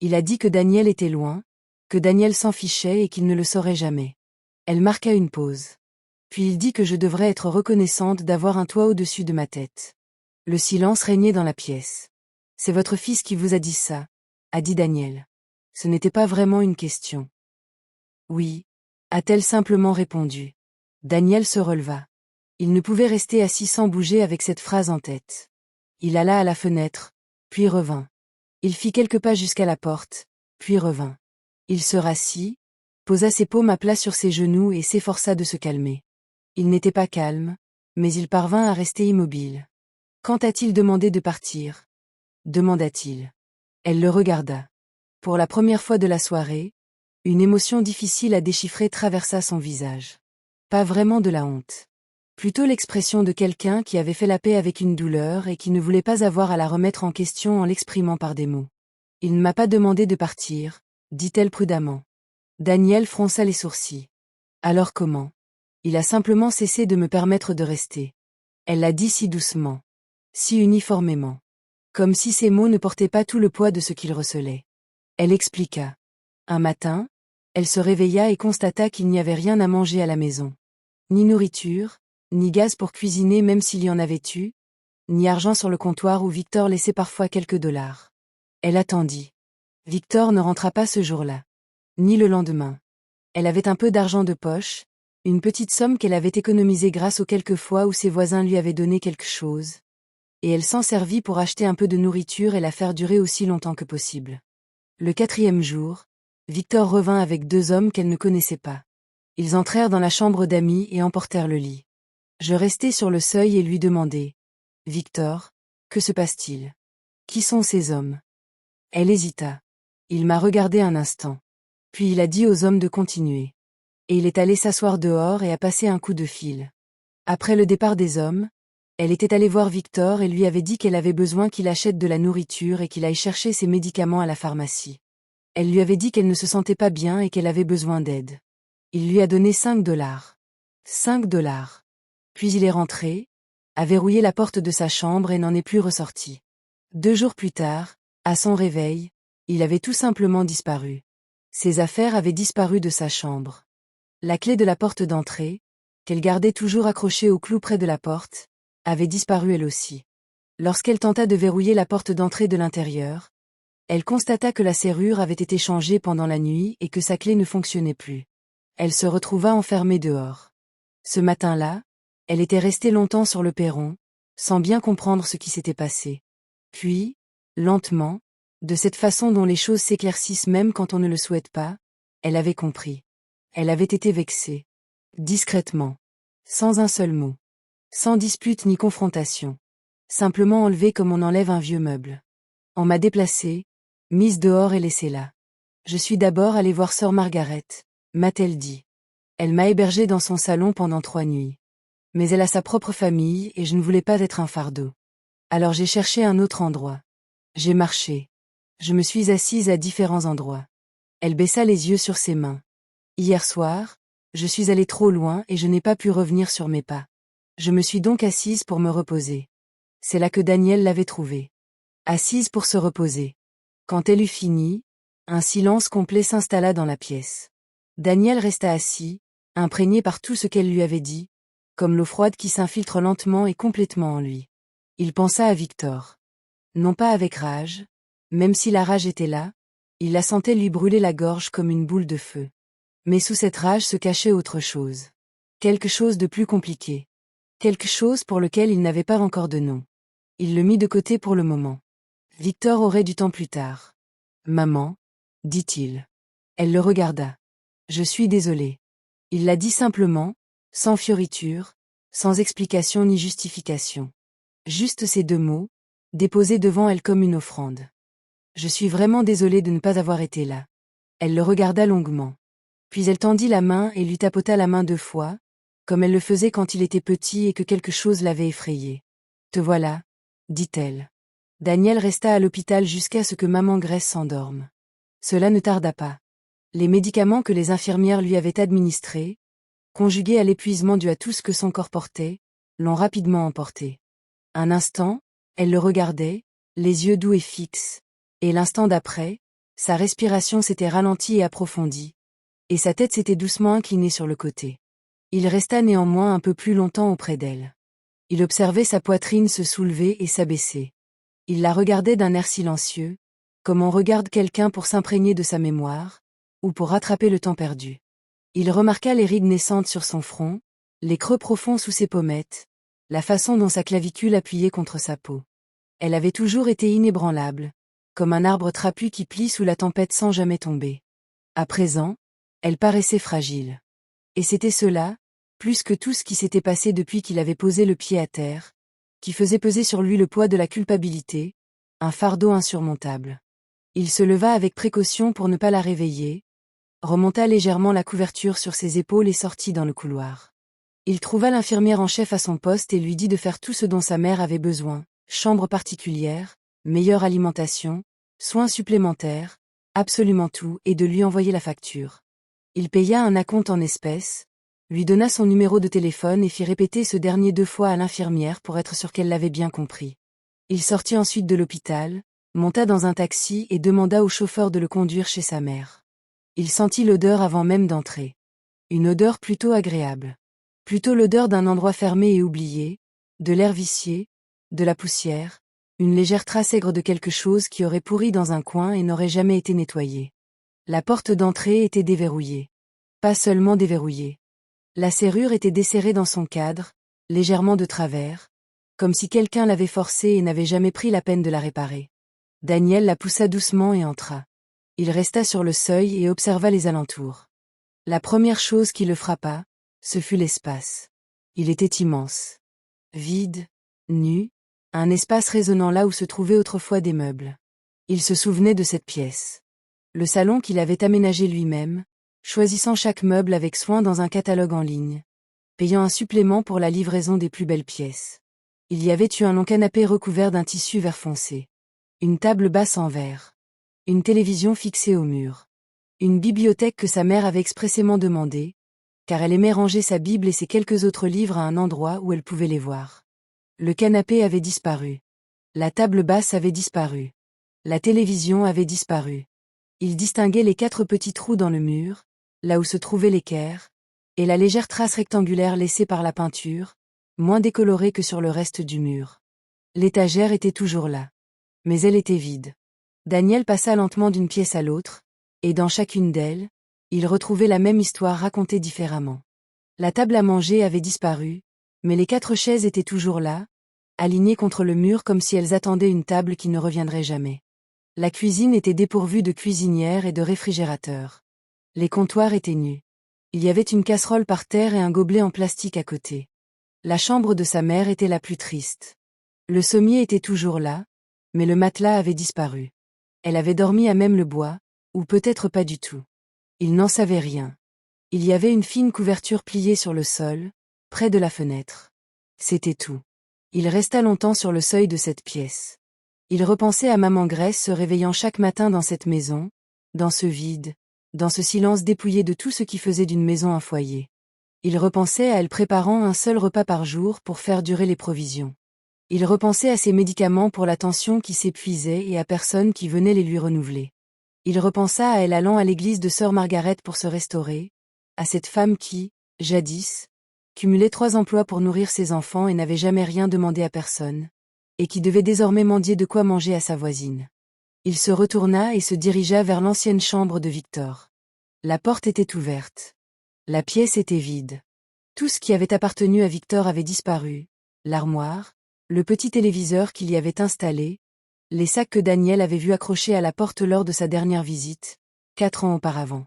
Il a dit que Daniel était loin, que Daniel s'en fichait et qu'il ne le saurait jamais. Elle marqua une pause. Puis il dit que je devrais être reconnaissante d'avoir un toit au-dessus de ma tête. Le silence régnait dans la pièce. C'est votre fils qui vous a dit ça, a dit Daniel. Ce n'était pas vraiment une question. Oui, a-t-elle simplement répondu. Daniel se releva. Il ne pouvait rester assis sans bouger avec cette phrase en tête. Il alla à la fenêtre, puis revint. Il fit quelques pas jusqu'à la porte, puis revint. Il se rassit, posa ses paumes à plat sur ses genoux et s'efforça de se calmer. Il n'était pas calme, mais il parvint à rester immobile. Quand a-t-il demandé de partir? Demanda-t-il. Elle le regarda. Pour la première fois de la soirée, une émotion difficile à déchiffrer traversa son visage. Pas vraiment de la honte. Plutôt l'expression de quelqu'un qui avait fait la paix avec une douleur et qui ne voulait pas avoir à la remettre en question en l'exprimant par des mots. Il ne m'a pas demandé de partir, dit-elle prudemment. Daniel fronça les sourcils. Alors comment? Il a simplement cessé de me permettre de rester. Elle l'a dit si doucement. Si uniformément. Comme si ces mots ne portaient pas tout le poids de ce qu'ils recelaient. Elle expliqua. Un matin, elle se réveilla et constata qu'il n'y avait rien à manger à la maison. Ni nourriture, ni gaz pour cuisiner même s'il y en avait eu, ni argent sur le comptoir où Victor laissait parfois quelques dollars. Elle attendit. Victor ne rentra pas ce jour-là. Ni le lendemain. Elle avait un peu d'argent de poche, une petite somme qu'elle avait économisée grâce aux quelques fois où ses voisins lui avaient donné quelque chose. Et elle s'en servit pour acheter un peu de nourriture et la faire durer aussi longtemps que possible. Le 4e jour, Victor revint avec 2 hommes qu'elle ne connaissait pas. Ils entrèrent dans la chambre d'Amy et emportèrent le lit. Je restai sur le seuil et lui demandai. « Victor, que se passe-t-il? Qui sont ces hommes ?» Elle hésita. Il m'a regardé un instant. Puis il a dit aux hommes de continuer. Et il est allé s'asseoir dehors et a passé un coup de fil. Après le départ des hommes, elle était allée voir Victor et lui avait dit qu'elle avait besoin qu'il achète de la nourriture et qu'il aille chercher ses médicaments à la pharmacie. Elle lui avait dit qu'elle ne se sentait pas bien et qu'elle avait besoin d'aide. Il lui a donné 5 dollars. 5 dollars. Puis il est rentré, a verrouillé la porte de sa chambre et n'en est plus ressorti. 2 jours plus tard, à son réveil, il avait tout simplement disparu. Ses affaires avaient disparu de sa chambre. La clé de la porte d'entrée, qu'elle gardait toujours accrochée au clou près de la porte, avait disparu elle aussi. Lorsqu'elle tenta de verrouiller la porte d'entrée de l'intérieur, elle constata que la serrure avait été changée pendant la nuit et que sa clé ne fonctionnait plus. Elle se retrouva enfermée dehors. Ce matin-là, elle était restée longtemps sur le perron, sans bien comprendre ce qui s'était passé. Puis, lentement, de cette façon dont les choses s'éclaircissent même quand on ne le souhaite pas, elle avait compris. Elle avait été vexée. Discrètement. Sans un seul mot. Sans dispute ni confrontation. Simplement enlevée comme on enlève un vieux meuble. On m'a déplacée, mise dehors et laissée là. Je suis d'abord allée voir sœur Margaret, m'a-t-elle dit. Elle m'a hébergée dans son salon pendant 3 nuits. Mais elle a sa propre famille et je ne voulais pas être un fardeau. Alors j'ai cherché un autre endroit. J'ai marché. Je me suis assise à différents endroits. Elle baissa les yeux sur ses mains. Hier soir, je suis allée trop loin et je n'ai pas pu revenir sur mes pas. Je me suis donc assise pour me reposer. C'est là que Daniel l'avait trouvée. Assise pour se reposer. Quand elle eut fini, un silence complet s'installa dans la pièce. Daniel resta assis, imprégné par tout ce qu'elle lui avait dit, comme l'eau froide qui s'infiltre lentement et complètement en lui. Il pensa à Victor. Non pas avec rage, même si la rage était là, il la sentait lui brûler la gorge comme une boule de feu. Mais sous cette rage se cachait autre chose. Quelque chose de plus compliqué. Quelque chose pour lequel il n'avait pas encore de nom. Il le mit de côté pour le moment. Victor aurait du temps plus tard. Maman, dit-il. Elle le regarda. Je suis désolé. Il l'a dit simplement, sans fioriture, sans explication ni justification. Juste ces 2 mots, déposés devant elle comme une offrande. Je suis vraiment désolée de ne pas avoir été là. Elle le regarda longuement. Puis elle tendit la main et lui tapota la main 2 fois, comme elle le faisait quand il était petit et que quelque chose l'avait effrayé. Te voilà, dit-elle. Daniel resta à l'hôpital jusqu'à ce que maman Grace s'endorme. Cela ne tarda pas. Les médicaments que les infirmières lui avaient administrés, conjugués à l'épuisement dû à tout ce que son corps portait, l'ont rapidement emporté. Un instant, elle le regardait, les yeux doux et fixes, et l'instant d'après, sa respiration s'était ralentie et approfondie, et sa tête s'était doucement inclinée sur le côté. Il resta néanmoins un peu plus longtemps auprès d'elle. Il observait sa poitrine se soulever et s'abaisser. Il la regardait d'un air silencieux, comme on regarde quelqu'un pour s'imprégner de sa mémoire, ou pour rattraper le temps perdu. Il remarqua les rides naissantes sur son front, les creux profonds sous ses pommettes, la façon dont sa clavicule appuyait contre sa peau. Elle avait toujours été inébranlable, comme un arbre trapu qui plie sous la tempête sans jamais tomber. À présent, elle paraissait fragile. Et c'était cela, plus que tout ce qui s'était passé depuis qu'il avait posé le pied à terre, qui faisait peser sur lui le poids de la culpabilité, un fardeau insurmontable. Il se leva avec précaution pour ne pas la réveiller, remonta légèrement la couverture sur ses épaules et sortit dans le couloir. Il trouva l'infirmière en chef à son poste et lui dit de faire tout ce dont sa mère avait besoin, chambre particulière, meilleure alimentation, soins supplémentaires, absolument tout, et de lui envoyer la facture. Il paya un acompte en espèces, lui donna son numéro de téléphone et fit répéter ce dernier 2 fois à l'infirmière pour être sûr qu'elle l'avait bien compris. Il sortit ensuite de l'hôpital, monta dans un taxi et demanda au chauffeur de le conduire chez sa mère. Il sentit l'odeur avant même d'entrer. Une odeur plutôt agréable. Plutôt l'odeur d'un endroit fermé et oublié, de l'air vicié, de la poussière, une légère trace aigre de quelque chose qui aurait pourri dans un coin et n'aurait jamais été nettoyé. La porte d'entrée était déverrouillée. Pas seulement déverrouillée. La serrure était desserrée dans son cadre, légèrement de travers, comme si quelqu'un l'avait forcée et n'avait jamais pris la peine de la réparer. Daniel la poussa doucement et entra. Il resta sur le seuil et observa les alentours. La première chose qui le frappa, ce fut l'espace. Il était immense. Vide, nu, un espace résonnant là où se trouvaient autrefois des meubles. Il se souvenait de cette pièce. Le salon qu'il avait aménagé lui-même, choisissant chaque meuble avec soin dans un catalogue en ligne, payant un supplément pour la livraison des plus belles pièces. Il y avait eu un long canapé recouvert d'un tissu vert foncé. Une table basse en verre. Une télévision fixée au mur. Une bibliothèque que sa mère avait expressément demandée, car elle aimait ranger sa Bible et ses quelques autres livres à un endroit où elle pouvait les voir. Le canapé avait disparu. La table basse avait disparu. La télévision avait disparu. Il distinguait les 4 petits trous dans le mur, là où se trouvait l'équerre, et la légère trace rectangulaire laissée par la peinture, moins décolorée que sur le reste du mur. L'étagère était toujours là. Mais elle était vide. Daniel passa lentement d'une pièce à l'autre, et dans chacune d'elles, il retrouvait la même histoire racontée différemment. La table à manger avait disparu, mais les 4 chaises étaient toujours là, alignées contre le mur comme si elles attendaient une table qui ne reviendrait jamais. La cuisine était dépourvue de cuisinière et de réfrigérateur. Les comptoirs étaient nus. Il y avait une casserole par terre et un gobelet en plastique à côté. La chambre de sa mère était la plus triste. Le sommier était toujours là, mais le matelas avait disparu. Elle avait dormi à même le bois, ou peut-être pas du tout. Il n'en savait rien. Il y avait une fine couverture pliée sur le sol, près de la fenêtre. C'était tout. Il resta longtemps sur le seuil de cette pièce. Il repensait à maman Grace se réveillant chaque matin dans cette maison, dans ce vide, dans ce silence dépouillé de tout ce qui faisait d'une maison un foyer. Il repensait à elle préparant un seul repas par jour pour faire durer les provisions. Il repensait à ses médicaments pour la tension qui s'épuisait et à personne qui venait les lui renouveler. Il repensa à elle allant à l'église de sœur Margaret pour se restaurer, à cette femme qui, jadis, cumulait 3 emplois pour nourrir ses enfants et n'avait jamais rien demandé à personne, et qui devait désormais mendier de quoi manger à sa voisine. Il se retourna et se dirigea vers l'ancienne chambre de Victor. La porte était ouverte. La pièce était vide. Tout ce qui avait appartenu à Victor avait disparu, l'armoire, le petit téléviseur qu'il y avait installé, les sacs que Daniel avait vus accrochés à la porte lors de sa dernière visite, 4 ans auparavant.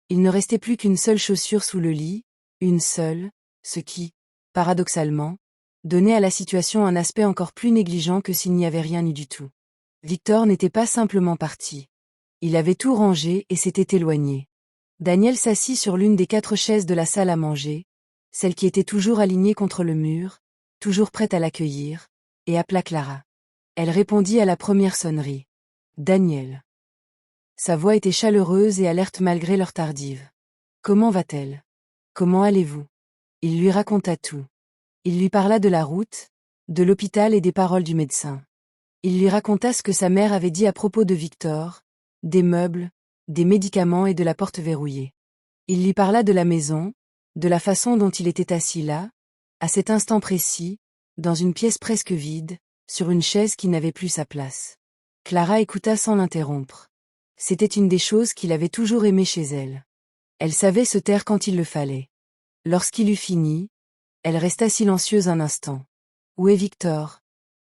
Il ne restait plus qu'une seule chaussure sous le lit, une seule, ce qui, paradoxalement, donnait à la situation un aspect encore plus négligent que s'il n'y avait rien eu du tout. Victor n'était pas simplement parti. Il avait tout rangé et s'était éloigné. Daniel s'assit sur l'une des 4 chaises de la salle à manger, celle qui était toujours alignée contre le mur, toujours prête à l'accueillir, et appela Clara. Elle répondit à la première sonnerie. Daniel. Sa voix était chaleureuse et alerte malgré l'heure tardive. Comment va-t-elle? Comment allez-vous? Il lui raconta tout. Il lui parla de la route, de l'hôpital et des paroles du médecin. Il lui raconta ce que sa mère avait dit à propos de Victor, des meubles, des médicaments et de la porte verrouillée. Il lui parla de la maison, de la façon dont il était assis là, à cet instant précis, dans une pièce presque vide, sur une chaise qui n'avait plus sa place. Clara écouta sans l'interrompre. C'était une des choses qu'il avait toujours aimées chez elle. Elle savait se taire quand il le fallait. Lorsqu'il eut fini, elle resta silencieuse un instant. « Où est Victor ?»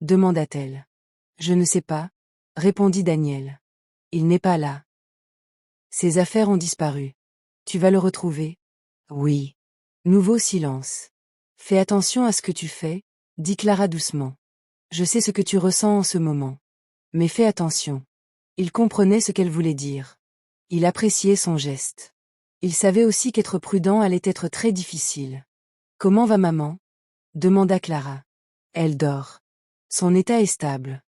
demanda-t-elle. « Je ne sais pas, » répondit Daniel. « Il n'est pas là. Ses affaires ont disparu. Tu vas le retrouver? » « Oui. » Nouveau silence. « Fais attention à ce que tu fais, » dit Clara doucement. « Je sais ce que tu ressens en ce moment. Mais fais attention. » Il comprenait ce qu'elle voulait dire. Il appréciait son geste. Il savait aussi qu'être prudent allait être très difficile. « Comment va maman ?» demanda Clara. « Elle dort. Son état est stable.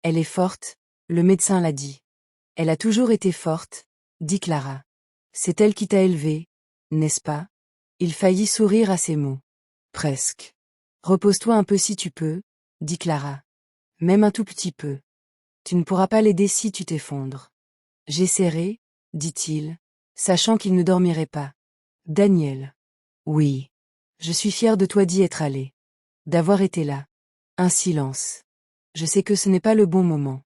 Elle est forte, le médecin l'a dit. »« Elle a toujours été forte, » dit Clara. « C'est elle qui t'a élevé, n'est-ce pas ?» Il faillit sourire à ces mots. « Presque. Repose-toi un peu si tu peux, » dit Clara. « Même un tout petit peu. Tu ne pourras pas l'aider si tu t'effondres. »« J'essaierai, » dit-il, sachant qu'il ne dormirait pas. « Daniel. »« Oui. Je suis fier de toi d'y être allé. D'avoir été là. Un silence. Je sais que ce n'est pas le bon moment.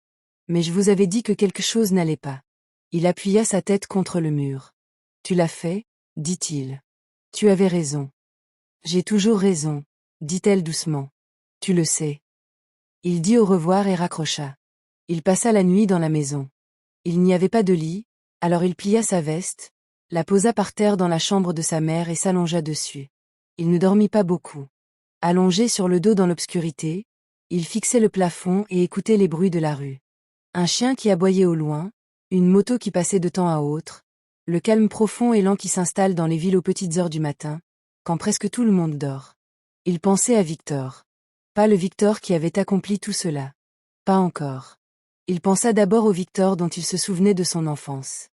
Mais je vous avais dit que quelque chose n'allait pas. Il appuya sa tête contre le mur. Tu l'as fait, dit-il. Tu avais raison. J'ai toujours raison, dit-elle doucement. Tu le sais. Il dit au revoir et raccrocha. Il passa la nuit dans la maison. Il n'y avait pas de lit, alors il plia sa veste, la posa par terre dans la chambre de sa mère et s'allongea dessus. Il ne dormit pas beaucoup. Allongé sur le dos dans l'obscurité, il fixait le plafond et écoutait les bruits de la rue. Un chien qui aboyait au loin, une moto qui passait de temps à autre, le calme profond et lent qui s'installe dans les villes aux petites heures du matin, quand presque tout le monde dort. Il pensait à Victor. Pas le Victor qui avait accompli tout cela. Pas encore. Il pensa d'abord au Victor dont il se souvenait de son enfance.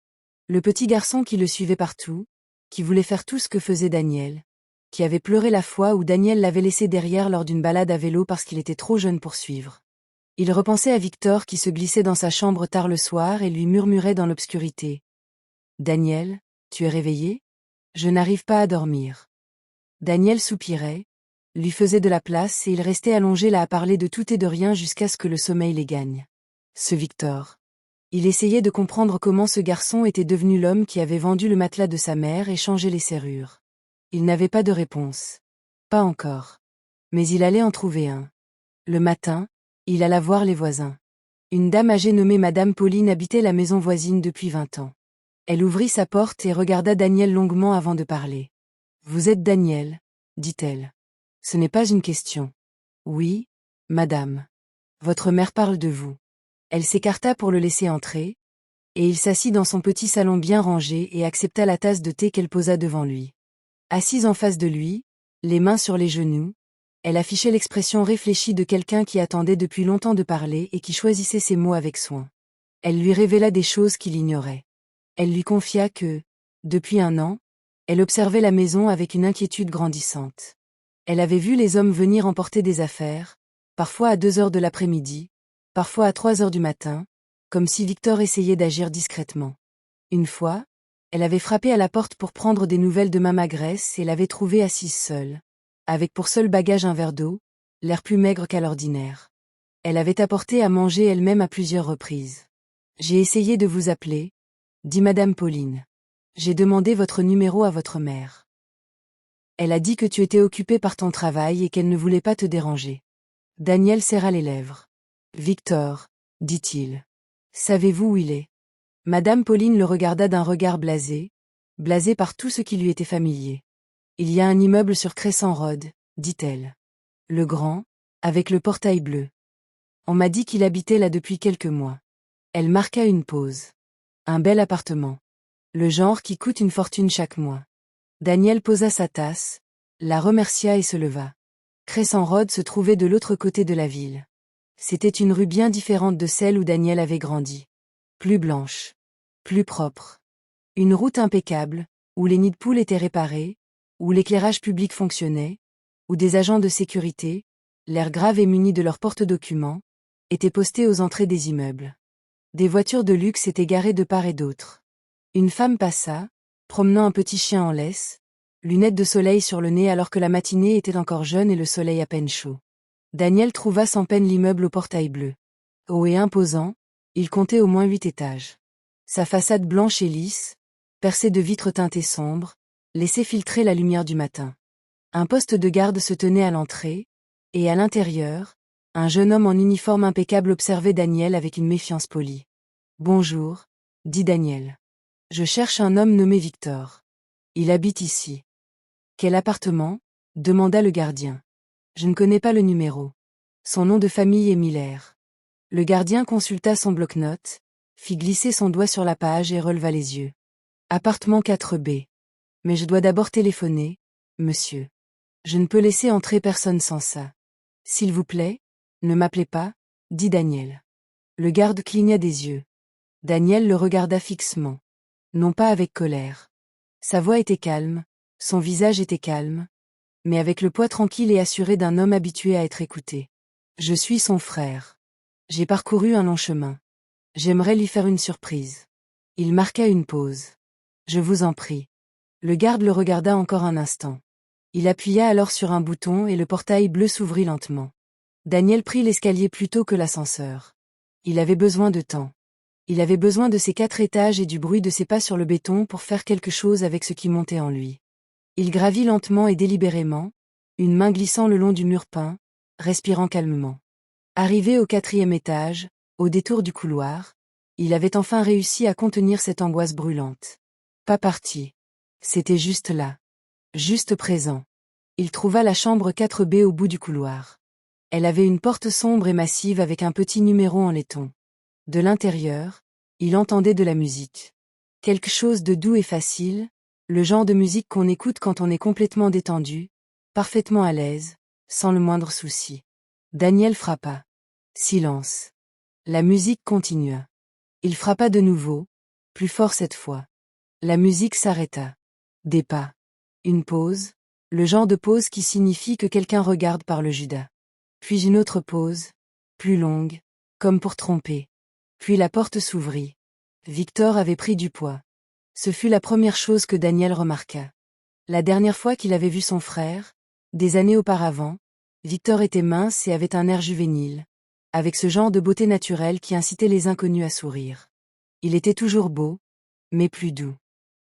Le petit garçon qui le suivait partout, qui voulait faire tout ce que faisait Daniel, qui avait pleuré la fois où Daniel l'avait laissé derrière lors d'une balade à vélo parce qu'il était trop jeune pour suivre. Il repensait à Victor qui se glissait dans sa chambre tard le soir et lui murmurait dans l'obscurité. « Daniel, tu es réveillé ? Je n'arrive pas à dormir. » Daniel soupirait, lui faisait de la place et il restait allongé là à parler de tout et de rien jusqu'à ce que le sommeil les gagne. Ce Victor. Il essayait de comprendre comment ce garçon était devenu l'homme qui avait vendu le matelas de sa mère et changé les serrures. Il n'avait pas de réponse. Pas encore. Mais il allait en trouver un. Le matin, il alla voir les voisins. Une dame âgée nommée Madame Pauline habitait la maison voisine depuis 20 ans. Elle ouvrit sa porte et regarda Daniel longuement avant de parler. « Vous êtes Daniel ?» dit-elle. « Ce n'est pas une question. »« Oui, madame. Votre mère parle de vous. » Elle s'écarta pour le laisser entrer, et il s'assit dans son petit salon bien rangé et accepta la tasse de thé qu'elle posa devant lui. Assise en face de lui, les mains sur les genoux, elle affichait l'expression réfléchie de quelqu'un qui attendait depuis longtemps de parler et qui choisissait ses mots avec soin. Elle lui révéla des choses qu'il ignorait. Elle lui confia que, depuis 1 an, elle observait la maison avec une inquiétude grandissante. Elle avait vu les hommes venir emporter des affaires, parfois à 2 heures de l'après-midi, parfois à 3 heures du matin, comme si Victor essayait d'agir discrètement. Une fois, elle avait frappé à la porte pour prendre des nouvelles de Mama Grace et l'avait trouvée assise seule, avec pour seul bagage un verre d'eau, l'air plus maigre qu'à l'ordinaire. Elle avait apporté à manger elle-même à plusieurs reprises. « J'ai essayé de vous appeler, » dit Madame Pauline. « J'ai demandé votre numéro à votre mère. Elle a dit que tu étais occupé par ton travail et qu'elle ne voulait pas te déranger. » Daniel serra les lèvres. « Victor, » dit-il. « Savez-vous où il est ?» Madame Pauline le regarda d'un regard blasé par tout ce qui lui était familier. « Il y a un immeuble sur Crescent Road, » dit-elle. « Le grand, avec le portail bleu. On m'a dit qu'il habitait là depuis quelques mois. » Elle marqua une pause. « Un bel appartement. Le genre qui coûte une fortune chaque mois. » Daniel posa sa tasse, la remercia et se leva. Crescent Road se trouvait de l'autre côté de la ville. C'était une rue bien différente de celle où Daniel avait grandi. Plus blanche. Plus propre. Une route impeccable, où les nids de poules étaient réparés, où l'éclairage public fonctionnait, où des agents de sécurité, l'air grave et munis de leurs porte-documents, étaient postés aux entrées des immeubles. Des voitures de luxe étaient garées de part et d'autre. Une femme passa, promenant un petit chien en laisse, lunettes de soleil sur le nez alors que la matinée était encore jeune et le soleil à peine chaud. Daniel trouva sans peine l'immeuble au portail bleu. Haut et imposant, il comptait au moins 8 étages. Sa façade blanche et lisse, percée de vitres teintées sombres, laissait filtrer la lumière du matin. Un poste de garde se tenait à l'entrée, et à l'intérieur, un jeune homme en uniforme impeccable observait Daniel avec une méfiance polie. « Bonjour, » dit Daniel. « Je cherche un homme nommé Victor. Il habite ici. »« Quel appartement ?» demanda le gardien. « Je ne connais pas le numéro. Son nom de famille est Miller. » Le gardien consulta son bloc-notes, fit glisser son doigt sur la page et releva les yeux. « Appartement 4B. Mais je dois d'abord téléphoner, monsieur. Je ne peux laisser entrer personne sans ça. S'il vous plaît, ne m'appelez pas, » dit Daniel. Le garde cligna des yeux. Daniel le regarda fixement. Non pas avec colère. Sa voix était calme, son visage était calme, mais avec le poids tranquille et assuré d'un homme habitué à être écouté. « Je suis son frère. J'ai parcouru un long chemin. J'aimerais lui faire une surprise. » Il marqua une pause. « Je vous en prie. » Le garde le regarda encore un instant. Il appuya alors sur un bouton et le portail bleu s'ouvrit lentement. Daniel prit l'escalier plutôt que l'ascenseur. Il avait besoin de temps. Il avait besoin de ses 4 étages et du bruit de ses pas sur le béton pour faire quelque chose avec ce qui montait en lui. Il gravit lentement et délibérément, une main glissant le long du mur peint, respirant calmement. Arrivé au 4e étage, au détour du couloir, il avait enfin réussi à contenir cette angoisse brûlante. Pas parti. C'était juste là. Juste présent. Il trouva la chambre 4B au bout du couloir. Elle avait une porte sombre et massive avec un petit numéro en laiton. De l'intérieur, il entendait de la musique. Quelque chose de doux et facile, le genre de musique qu'on écoute quand on est complètement détendu, parfaitement à l'aise, sans le moindre souci. Daniel frappa. Silence. La musique continua. Il frappa de nouveau, plus fort cette fois. La musique s'arrêta. Des pas. Une pause, le genre de pause qui signifie que quelqu'un regarde par le Judas. Puis une autre pause, plus longue, comme pour tromper. Puis la porte s'ouvrit. Victor avait pris du poids. Ce fut la première chose que Daniel remarqua. La dernière fois qu'il avait vu son frère, des années auparavant, Victor était mince et avait un air juvénile, avec ce genre de beauté naturelle qui incitait les inconnus à sourire. Il était toujours beau, mais plus doux.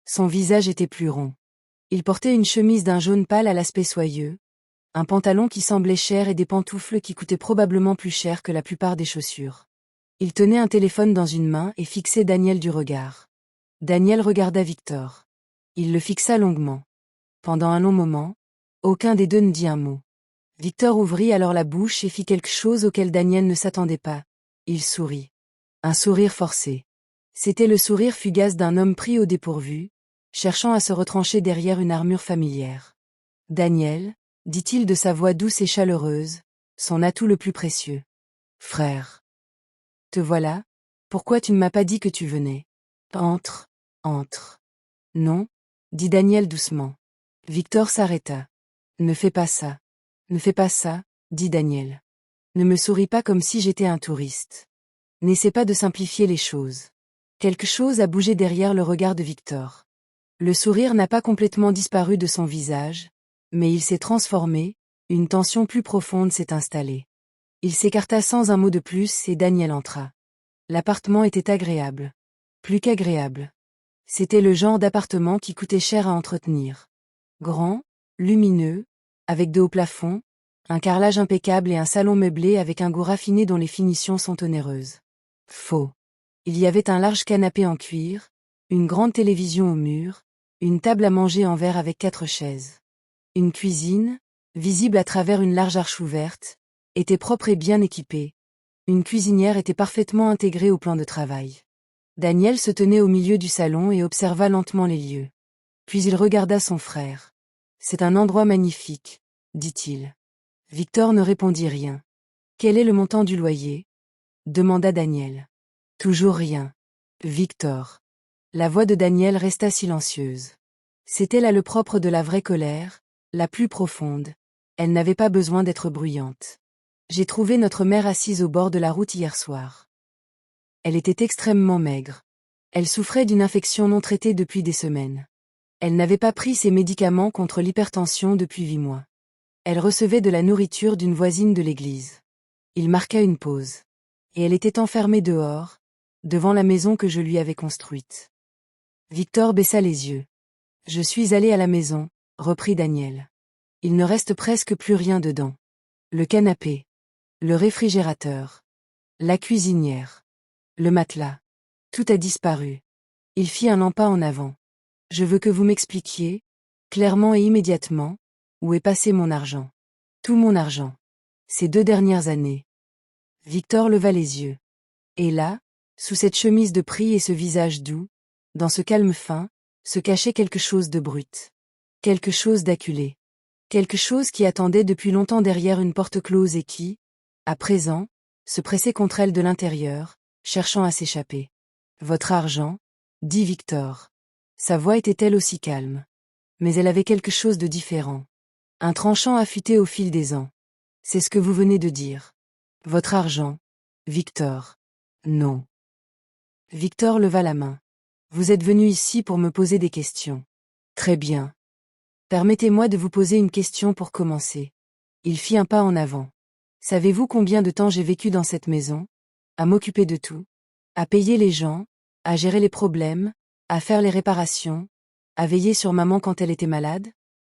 Son visage était plus rond. Il portait une chemise d'un jaune pâle à l'aspect soyeux, un pantalon qui semblait cher et des pantoufles qui coûtaient probablement plus cher que la plupart des chaussures. Il tenait un téléphone dans une main et fixait Daniel du regard. Daniel regarda Victor. Il le fixa longuement. Pendant un long moment, aucun des deux ne dit un mot. Victor ouvrit alors la bouche et fit quelque chose auquel Daniel ne s'attendait pas. Il sourit. Un sourire forcé. C'était le sourire fugace d'un homme pris au dépourvu, cherchant à se retrancher derrière une armure familière. Daniel, dit-il de sa voix douce et chaleureuse, son atout le plus précieux. Frère. Te voilà? Pourquoi tu ne m'as pas dit que tu venais? Entre, entre. Non, dit Daniel doucement. Victor s'arrêta. Ne fais pas ça. Ne fais pas ça, dit Daniel. Ne me souris pas comme si j'étais un touriste. N'essaie pas de simplifier les choses. Quelque chose a bougé derrière le regard de Victor. Le sourire n'a pas complètement disparu de son visage, mais il s'est transformé, une tension plus profonde s'est installée. Il s'écarta sans un mot de plus et Daniel entra. L'appartement était agréable. Plus qu'agréable. C'était le genre d'appartement qui coûtait cher à entretenir. Grand, lumineux, avec de hauts plafonds, un carrelage impeccable et un salon meublé avec un goût raffiné dont les finitions sont onéreuses. Faux. Il y avait un large canapé en cuir, une grande télévision au mur, une table à manger en verre avec 4 chaises. Une cuisine, visible à travers une large arche ouverte, était propre et bien équipée. Une cuisinière était parfaitement intégrée au plan de travail. Daniel se tenait au milieu du salon et observa lentement les lieux. Puis il regarda son frère. C'est un endroit magnifique, dit-il. Victor ne répondit rien. Quel est le montant du loyer? Demanda Daniel. Toujours rien. Victor. La voix de Daniel resta silencieuse. C'était là le propre de la vraie colère, la plus profonde. Elle n'avait pas besoin d'être bruyante. J'ai trouvé notre mère assise au bord de la route hier soir. Elle était extrêmement maigre. Elle souffrait d'une infection non traitée depuis des semaines. Elle n'avait pas pris ses médicaments contre l'hypertension depuis 8 mois. Elle recevait de la nourriture d'une voisine de l'église. Il marqua une pause. Et elle était enfermée dehors, devant la maison que je lui avais construite. Victor baissa les yeux. Je suis allé à la maison, reprit Daniel. Il ne reste presque plus rien dedans. Le canapé. Le réfrigérateur. La cuisinière. Le matelas. Tout a disparu. Il fit un pas en avant. Je veux que vous m'expliquiez, clairement et immédiatement, où est passé mon argent. Tout mon argent. Ces 2 dernières années. Victor leva les yeux. Et là, sous cette chemise de prix et ce visage doux, dans ce calme fin, se cachait quelque chose de brut. Quelque chose d'acculé. Quelque chose qui attendait depuis longtemps derrière une porte close et qui, à présent, se pressait contre elle de l'intérieur, cherchant à s'échapper. Votre argent, dit Victor. Sa voix était elle aussi calme. Mais elle avait quelque chose de différent. Un tranchant affûté au fil des ans. C'est ce que vous venez de dire. Votre argent, Victor. Non. Victor leva la main. Vous êtes venu ici pour me poser des questions. Très bien. Permettez-moi de vous poser une question pour commencer. Il fit un pas en avant. Savez-vous combien de temps j'ai vécu dans cette maison? À m'occuper de tout. À payer les gens, à gérer les problèmes, à faire les réparations, à veiller sur maman quand elle était malade?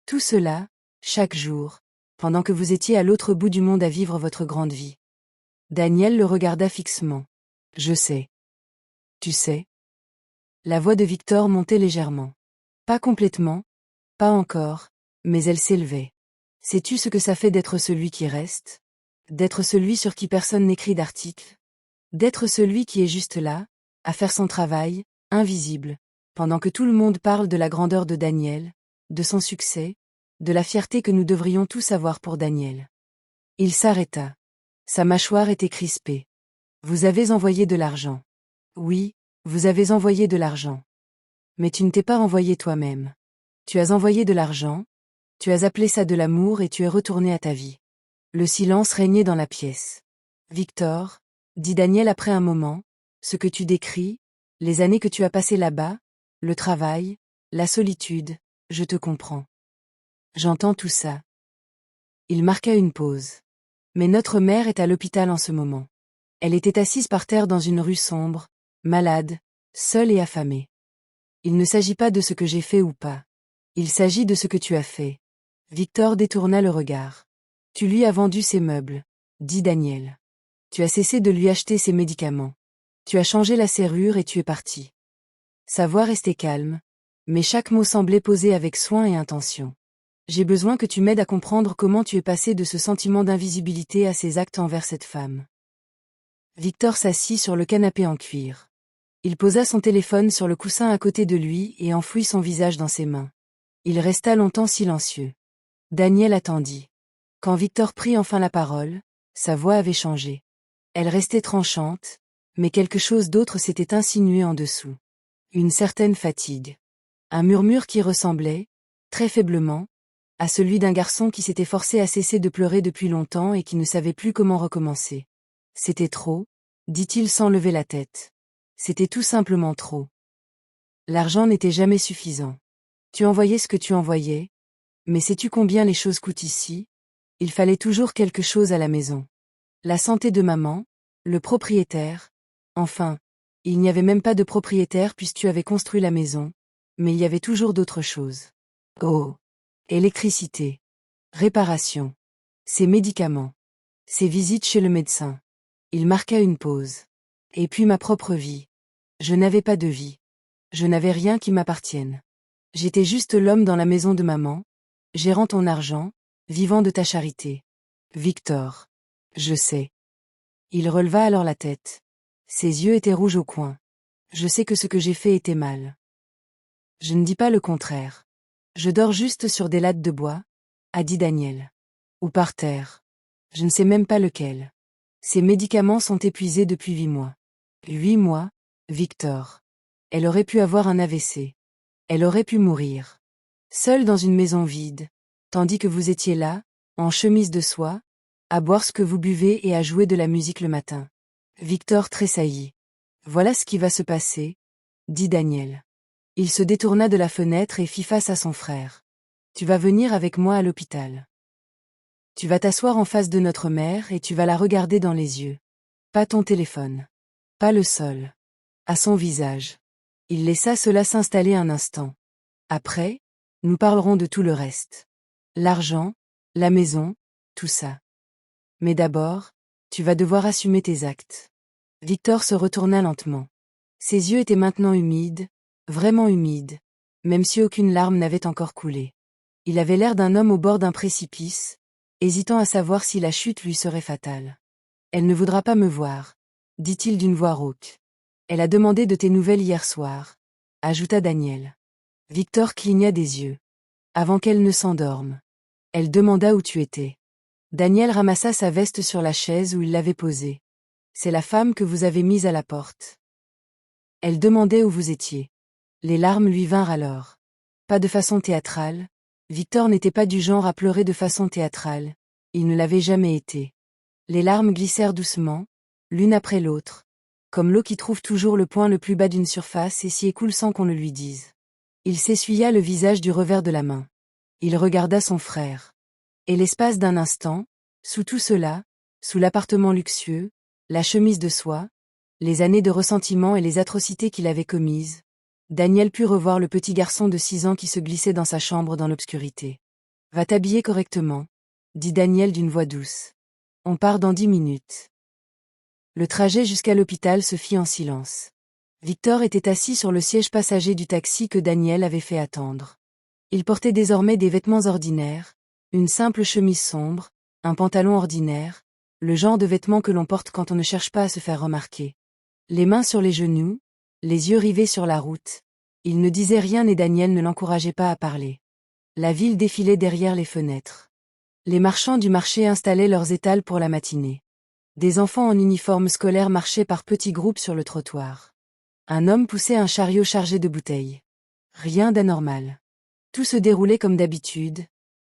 Tout cela, chaque jour, pendant que vous étiez à l'autre bout du monde à vivre votre grande vie. Daniel le regarda fixement. Je sais. Tu sais? La voix de Victor montait légèrement. Pas complètement, pas encore, mais elle s'élevait. Sais-tu ce que ça fait d'être celui qui reste? D'être celui sur qui personne n'écrit d'article? D'être celui qui est juste là, à faire son travail, invisible, pendant que tout le monde parle de la grandeur de Daniel, de son succès, de la fierté que nous devrions tous avoir pour Daniel. Il s'arrêta. Sa mâchoire était crispée. Vous avez envoyé de l'argent. Oui, vous avez envoyé de l'argent. Mais tu ne t'es pas envoyé toi-même. Tu as envoyé de l'argent, tu as appelé ça de l'amour et tu es retourné à ta vie. Le silence régnait dans la pièce. Victor, dit Daniel après un moment, ce que tu décris, les années que tu as passées là-bas, le travail, la solitude, je te comprends. J'entends tout ça. Il marqua une pause. Mais notre mère est à l'hôpital en ce moment. Elle était assise par terre dans une rue sombre, malade, seule et affamée. Il ne s'agit pas de ce que j'ai fait ou pas. Il s'agit de ce que tu as fait. Victor détourna le regard. Tu lui as vendu ses meubles, dit Daniel. Tu as cessé de lui acheter ses médicaments. Tu as changé la serrure et tu es parti. Sa voix restait calme, mais chaque mot semblait posé avec soin et intention. J'ai besoin que tu m'aides à comprendre comment tu es passé de ce sentiment d'invisibilité à ces actes envers cette femme. Victor s'assit sur le canapé en cuir. Il posa son téléphone sur le coussin à côté de lui et enfouit son visage dans ses mains. Il resta longtemps silencieux. Daniel attendit. Quand Victor prit enfin la parole, sa voix avait changé. Elle restait tranchante, mais quelque chose d'autre s'était insinué en dessous. Une certaine fatigue. Un murmure qui ressemblait, très faiblement, à celui d'un garçon qui s'était forcé à cesser de pleurer depuis longtemps et qui ne savait plus comment recommencer. C'était trop, dit-il sans lever la tête. C'était tout simplement trop. L'argent n'était jamais suffisant. Tu envoyais ce que tu envoyais, mais sais-tu combien les choses coûtent ici? Il fallait toujours quelque chose à la maison. La santé de maman, le propriétaire, enfin, il n'y avait même pas de propriétaire puisque tu avais construit la maison, mais il y avait toujours d'autres choses. Oh! Électricité. Réparation. Ses médicaments. Ses visites chez le médecin. Il marqua une pause. Et puis ma propre vie. Je n'avais pas de vie. Je n'avais rien qui m'appartienne. J'étais juste l'homme dans la maison de maman, gérant ton argent, vivant de ta charité. Victor. Je sais. Il releva alors la tête. Ses yeux étaient rouges au coin. Je sais que ce que j'ai fait était mal. Je ne dis pas le contraire. Je dors juste sur des lattes de bois, a dit Daniel. Ou par terre. Je ne sais même pas lequel. Ces médicaments sont épuisés depuis 8 mois. 8 mois, Victor. Elle aurait pu avoir un AVC. Elle aurait pu mourir. Seule dans une maison vide, tandis que vous étiez là, en chemise de soie, à boire ce que vous buvez et à jouer de la musique le matin. Victor tressaillit. Voilà ce qui va se passer, dit Daniel. Il se détourna de la fenêtre et fit face à son frère. Tu vas venir avec moi à l'hôpital. Tu vas t'asseoir en face de notre mère et tu vas la regarder dans les yeux. Pas ton téléphone. Pas le sol. À son visage. Il laissa cela s'installer un instant. Après, nous parlerons de tout le reste. L'argent, la maison, tout ça. Mais d'abord, tu vas devoir assumer tes actes. Victor se retourna lentement. Ses yeux étaient maintenant humides, vraiment humides, même si aucune larme n'avait encore coulé. Il avait l'air d'un homme au bord d'un précipice, hésitant à savoir si la chute lui serait fatale. Elle ne voudra pas me voir, dit-il d'une voix rauque. Elle a demandé de tes nouvelles hier soir, ajouta Daniel. Victor cligna des yeux. Avant qu'elle ne s'endorme. Elle demanda où tu étais. Daniel ramassa sa veste sur la chaise où il l'avait posée. C'est la femme que vous avez mise à la porte. Elle demandait où vous étiez. Les larmes lui vinrent alors. Pas de façon théâtrale. Victor n'était pas du genre à pleurer de façon théâtrale. Il ne l'avait jamais été. Les larmes glissèrent doucement, l'une après l'autre, comme l'eau qui trouve toujours le point le plus bas d'une surface et s'y écoule sans qu'on le lui dise. Il s'essuya le visage du revers de la main. Il regarda son frère. Et l'espace d'un instant, sous tout cela, Sous l'appartement luxueux, la chemise de soie, les années de ressentiment et les atrocités qu'il avait commises, Daniel put revoir le petit garçon de 6 ans qui se glissait dans sa chambre dans l'obscurité. « Va t'habiller correctement », dit Daniel d'une voix douce. « On part dans 10 minutes. » Le trajet jusqu'à l'hôpital se fit en silence. Victor était assis sur le siège passager du taxi que Daniel avait fait attendre. Il portait désormais des vêtements ordinaires, une simple chemise sombre, un pantalon ordinaire, le genre de vêtements que l'on porte quand on ne cherche pas à se faire remarquer. Les mains sur les genoux, les yeux rivés sur la route, il ne disait rien et Daniel ne l'encourageait pas à parler. La ville défilait derrière les fenêtres. Les marchands du marché installaient leurs étals pour la matinée. Des enfants en uniforme scolaire marchaient par petits groupes sur le trottoir. Un homme poussait un chariot chargé de bouteilles. Rien d'anormal. Tout se déroulait comme d'habitude,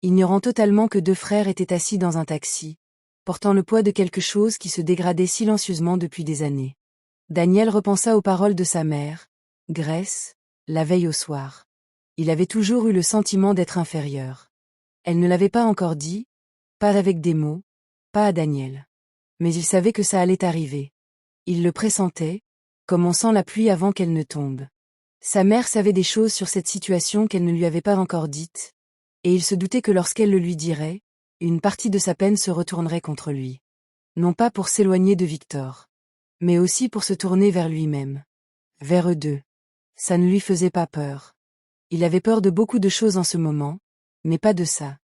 ignorant totalement que 2 frères étaient assis dans un taxi, portant le poids de quelque chose qui se dégradait silencieusement depuis des années. Daniel repensa aux paroles de sa mère, Grace, la veille au soir. Il avait toujours eu le sentiment d'être inférieur. Elle ne l'avait pas encore dit, pas avec des mots, pas à Daniel. Mais il savait que ça allait arriver. Il le pressentait, comme on sent la pluie avant qu'elle ne tombe. Sa mère savait des choses sur cette situation qu'elle ne lui avait pas encore dites, et il se doutait que lorsqu'elle le lui dirait, une partie de sa peine se retournerait contre lui. Non pas pour s'éloigner de Victor, mais aussi pour se tourner vers lui-même. Vers eux deux. Ça ne lui faisait pas peur. Il avait peur de beaucoup de choses en ce moment, mais pas de ça.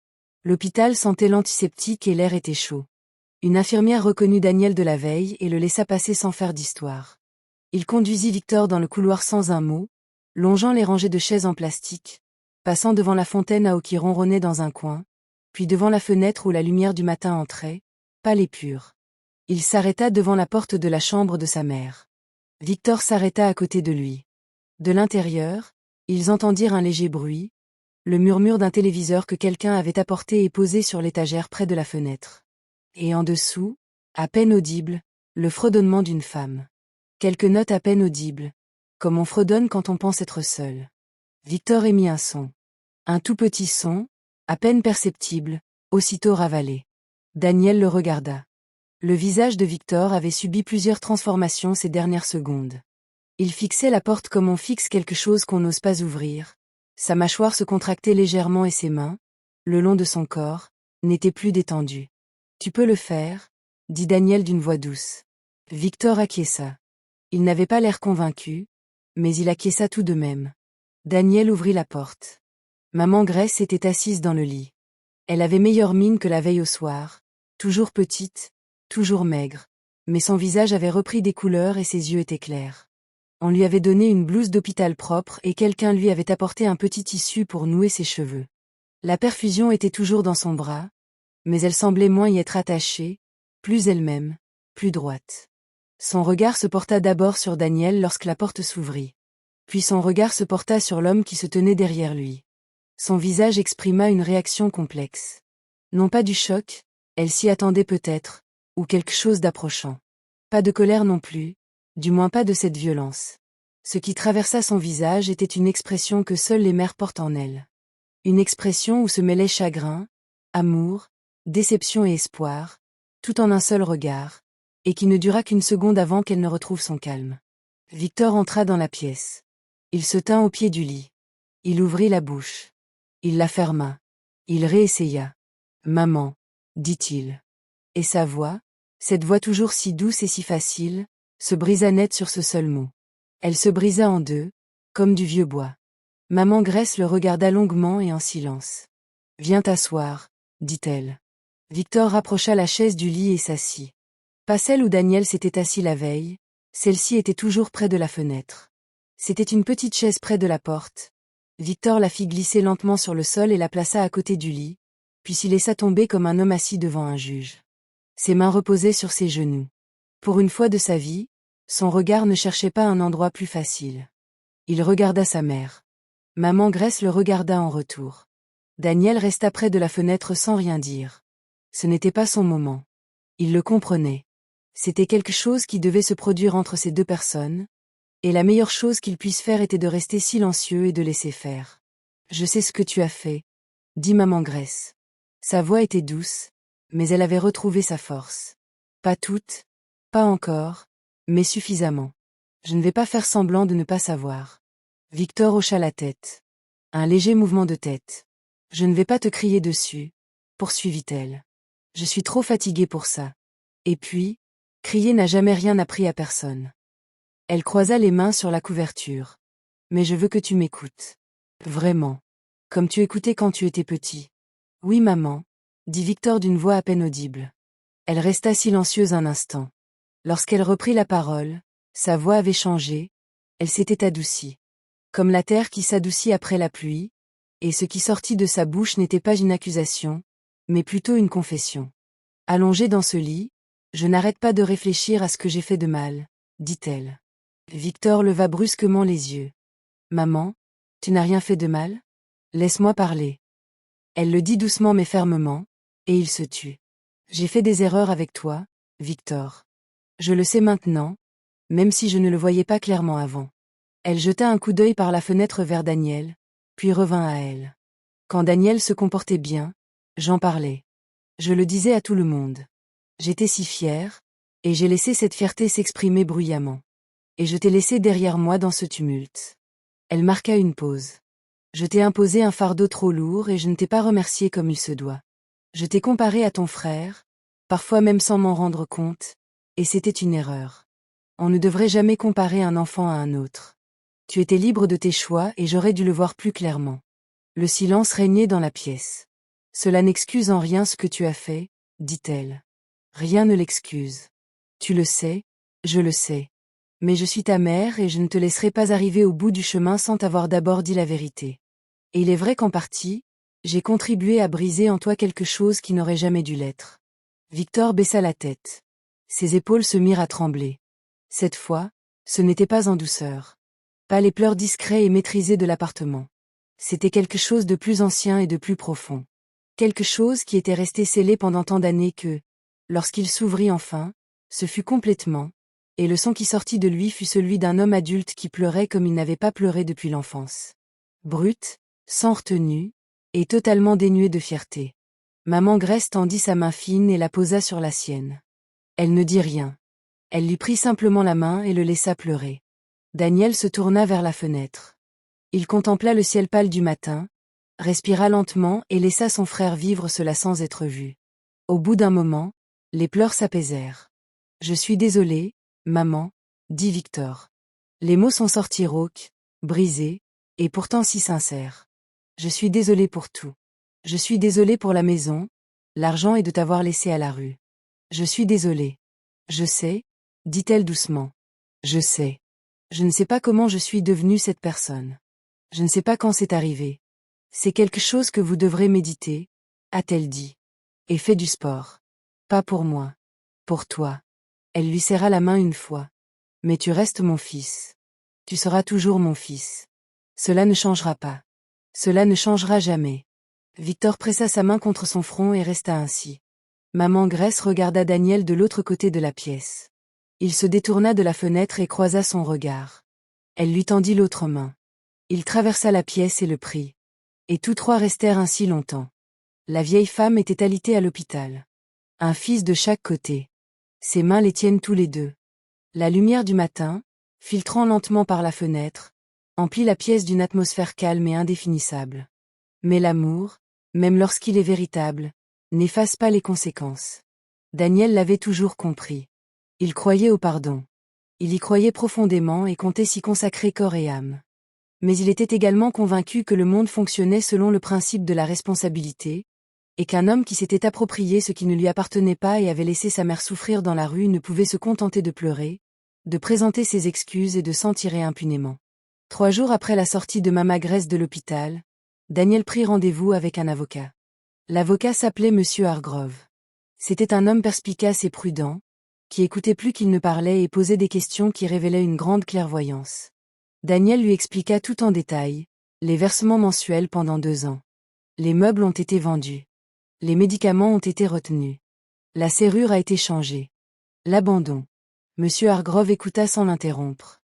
L'hôpital sentait l'antiseptique et l'air était chaud. Une infirmière reconnut Daniel de la veille et le laissa passer sans faire d'histoire. Il conduisit Victor dans le couloir sans un mot, longeant les rangées de chaises en plastique, passant devant la fontaine à eau qui ronronnait dans un coin, puis devant la fenêtre où la lumière du matin entrait, pâle et pure. Il s'arrêta devant la porte de la chambre de sa mère. Victor s'arrêta à côté de lui. De l'intérieur, ils entendirent un léger bruit, le murmure d'un téléviseur que quelqu'un avait apporté et posé sur l'étagère près de la fenêtre. Et en dessous, à peine audible, le fredonnement d'une femme. Quelques notes à peine audibles, comme on fredonne quand on pense être seul. Victor émit un son. Un tout petit son, à peine perceptible, aussitôt ravalé. Daniel le regarda. Le visage de Victor avait subi plusieurs transformations ces dernières secondes. Il fixait la porte comme on fixe quelque chose qu'on n'ose pas ouvrir. Sa mâchoire se contractait légèrement et ses mains, le long de son corps, n'étaient plus détendues. « Tu peux le faire » dit Daniel d'une voix douce. Victor acquiesça. Il n'avait pas l'air convaincu, mais il acquiesça tout de même. Daniel ouvrit la porte. Maman Grace était assise dans le lit. Elle avait meilleure mine que la veille au soir, toujours petite, toujours maigre, mais son visage avait repris des couleurs et ses yeux étaient clairs. On lui avait donné une blouse d'hôpital propre et quelqu'un lui avait apporté un petit tissu pour nouer ses cheveux. La perfusion était toujours dans son bras, mais elle semblait moins y être attachée, plus elle-même, plus droite. Son regard se porta d'abord sur Daniel lorsque la porte s'ouvrit. Puis son regard se porta sur l'homme qui se tenait derrière lui. Son visage exprima une réaction complexe. Non pas du choc, elle s'y attendait peut-être, ou quelque chose d'approchant. Pas de colère non plus, du moins pas de cette violence. Ce qui traversa son visage était une expression que seules les mères portent en elles. Une expression où se mêlaient chagrin, amour, déception et espoir, tout en un seul regard, et qui ne dura qu'une seconde avant qu'elle ne retrouve son calme. Victor entra dans la pièce. Il se tint au pied du lit. Il ouvrit la bouche. Il la ferma. Il réessaya. « Maman, » dit-il. Et sa voix, cette voix toujours si douce et si facile, se brisa net sur ce seul mot. Elle se brisa en deux, comme du vieux bois. Maman Grace le regarda longuement et en silence. « Viens t'asseoir, » dit-elle. Victor rapprocha la chaise du lit et s'assit. Pas celle où Daniel s'était assis la veille, celle-ci était toujours près de la fenêtre. C'était une petite chaise près de la porte. Victor la fit glisser lentement sur le sol et la plaça à côté du lit, puis s'y laissa tomber comme un homme assis devant un juge. Ses mains reposaient sur ses genoux. Pour une fois de sa vie, son regard ne cherchait pas un endroit plus facile. Il regarda sa mère. Maman Grace le regarda en retour. Daniel resta près de la fenêtre sans rien dire. Ce n'était pas son moment. Il le comprenait. C'était quelque chose qui devait se produire entre ces deux personnes, et la meilleure chose qu'il puisse faire était de rester silencieux et de laisser faire. « Je sais ce que tu as fait, » dit maman Grace. Sa voix était douce, mais elle avait retrouvé sa force. Pas toutes, pas encore, mais suffisamment. Je ne vais pas faire semblant de ne pas savoir. Victor hocha la tête. Un léger mouvement de tête. Je ne vais pas te crier dessus, poursuivit-elle. Je suis trop fatiguée pour ça. Et puis, crier n'a jamais rien appris à personne. Elle croisa les mains sur la couverture. Mais je veux que tu m'écoutes. Vraiment. Comme tu écoutais quand tu étais petit. Oui, maman, dit Victor d'une voix à peine audible. Elle resta silencieuse un instant. Lorsqu'elle reprit la parole, sa voix avait changé, elle s'était adoucie. Comme la terre qui s'adoucit après la pluie, et ce qui sortit de sa bouche n'était pas une accusation, mais plutôt une confession. Allongée dans ce lit, je n'arrête pas de réfléchir à ce que j'ai fait de mal, dit-elle. Victor leva brusquement les yeux. Maman, tu n'as rien fait de mal? Laisse-moi parler. Elle le dit doucement mais fermement, et il se tut. J'ai fait des erreurs avec toi, Victor. Je le sais maintenant, même si je ne le voyais pas clairement avant. Elle jeta un coup d'œil par la fenêtre vers Daniel, puis revint à elle. Quand Daniel se comportait bien, j'en parlais. Je le disais à tout le monde. J'étais si fière, et j'ai laissé cette fierté s'exprimer bruyamment. Et je t'ai laissé derrière moi dans ce tumulte. Elle marqua une pause. Je t'ai imposé un fardeau trop lourd et je ne t'ai pas remercié comme il se doit. Je t'ai comparé à ton frère, parfois même sans m'en rendre compte, et c'était une erreur. On ne devrait jamais comparer un enfant à un autre. Tu étais libre de tes choix et j'aurais dû le voir plus clairement. Le silence régnait dans la pièce. Cela n'excuse en rien ce que tu as fait, dit-elle. Rien ne l'excuse. Tu le sais, je le sais. Mais je suis ta mère et je ne te laisserai pas arriver au bout du chemin sans t'avoir d'abord dit la vérité. Et il est vrai qu'en partie, j'ai contribué à briser en toi quelque chose qui n'aurait jamais dû l'être. Victor baissa la tête. Ses épaules se mirent à trembler. Cette fois, ce n'était pas en douceur. Pas les pleurs discrets et maîtrisés de l'appartement. C'était quelque chose de plus ancien et de plus profond. Quelque chose qui était resté scellé pendant tant d'années que, lorsqu'il s'ouvrit enfin, ce fut complètement, et le son qui sortit de lui fut celui d'un homme adulte qui pleurait comme il n'avait pas pleuré depuis l'enfance. Brut, sans retenue, et totalement dénué de fierté. Maman Grace tendit sa main fine et la posa sur la sienne. Elle ne dit rien. Elle lui prit simplement la main et le laissa pleurer. Daniel se tourna vers la fenêtre. Il contempla le ciel pâle du matin, respira lentement et laissa son frère vivre cela sans être vu. Au bout d'un moment, les pleurs s'apaisèrent. « Je suis désolé, maman, » dit Victor. Les mots sont sortis rauques, brisés, et pourtant si sincères. Je suis désolé pour tout. Je suis désolé pour la maison, l'argent et de t'avoir laissé à la rue. Je suis désolé. Je sais, dit-elle doucement. Je sais. Je ne sais pas comment je suis devenue cette personne. Je ne sais pas quand c'est arrivé. C'est quelque chose que vous devrez méditer, a-t-elle dit. Et fais du sport. Pas pour moi. Pour toi. Elle lui serra la main une fois. Mais tu restes mon fils. Tu seras toujours mon fils. Cela ne changera pas. Cela ne changera jamais. Victor pressa sa main contre son front et resta ainsi. Maman Grace regarda Daniel de l'autre côté de la pièce. Il se détourna de la fenêtre et croisa son regard. Elle lui tendit l'autre main. Il traversa la pièce et le prit. Et tous trois restèrent ainsi longtemps. La vieille femme était alitée à l'hôpital. Un fils de chaque côté. Ses mains les tiennent tous les deux. La lumière du matin, filtrant lentement par la fenêtre, emplit la pièce d'une atmosphère calme et indéfinissable. Mais l'amour, même lorsqu'il est véritable, n'efface pas les conséquences. Daniel l'avait toujours compris. Il croyait au pardon. Il y croyait profondément et comptait s'y consacrer corps et âme. Mais il était également convaincu que le monde fonctionnait selon le principe de la responsabilité, et qu'un homme qui s'était approprié ce qui ne lui appartenait pas et avait laissé sa mère souffrir dans la rue ne pouvait se contenter de pleurer, de présenter ses excuses et de s'en tirer impunément. 3 jours après la sortie de Mama Grace de l'hôpital, Daniel prit rendez-vous avec un avocat. L'avocat s'appelait Monsieur Hargrove. C'était un homme perspicace et prudent, qui écoutait plus qu'il ne parlait et posait des questions qui révélaient une grande clairvoyance. Daniel lui expliqua tout en détail, les versements mensuels pendant 2 ans. Les meubles ont été vendus. Les médicaments ont été retenus. La serrure a été changée. L'abandon. Monsieur Hargrove écouta sans l'interrompre.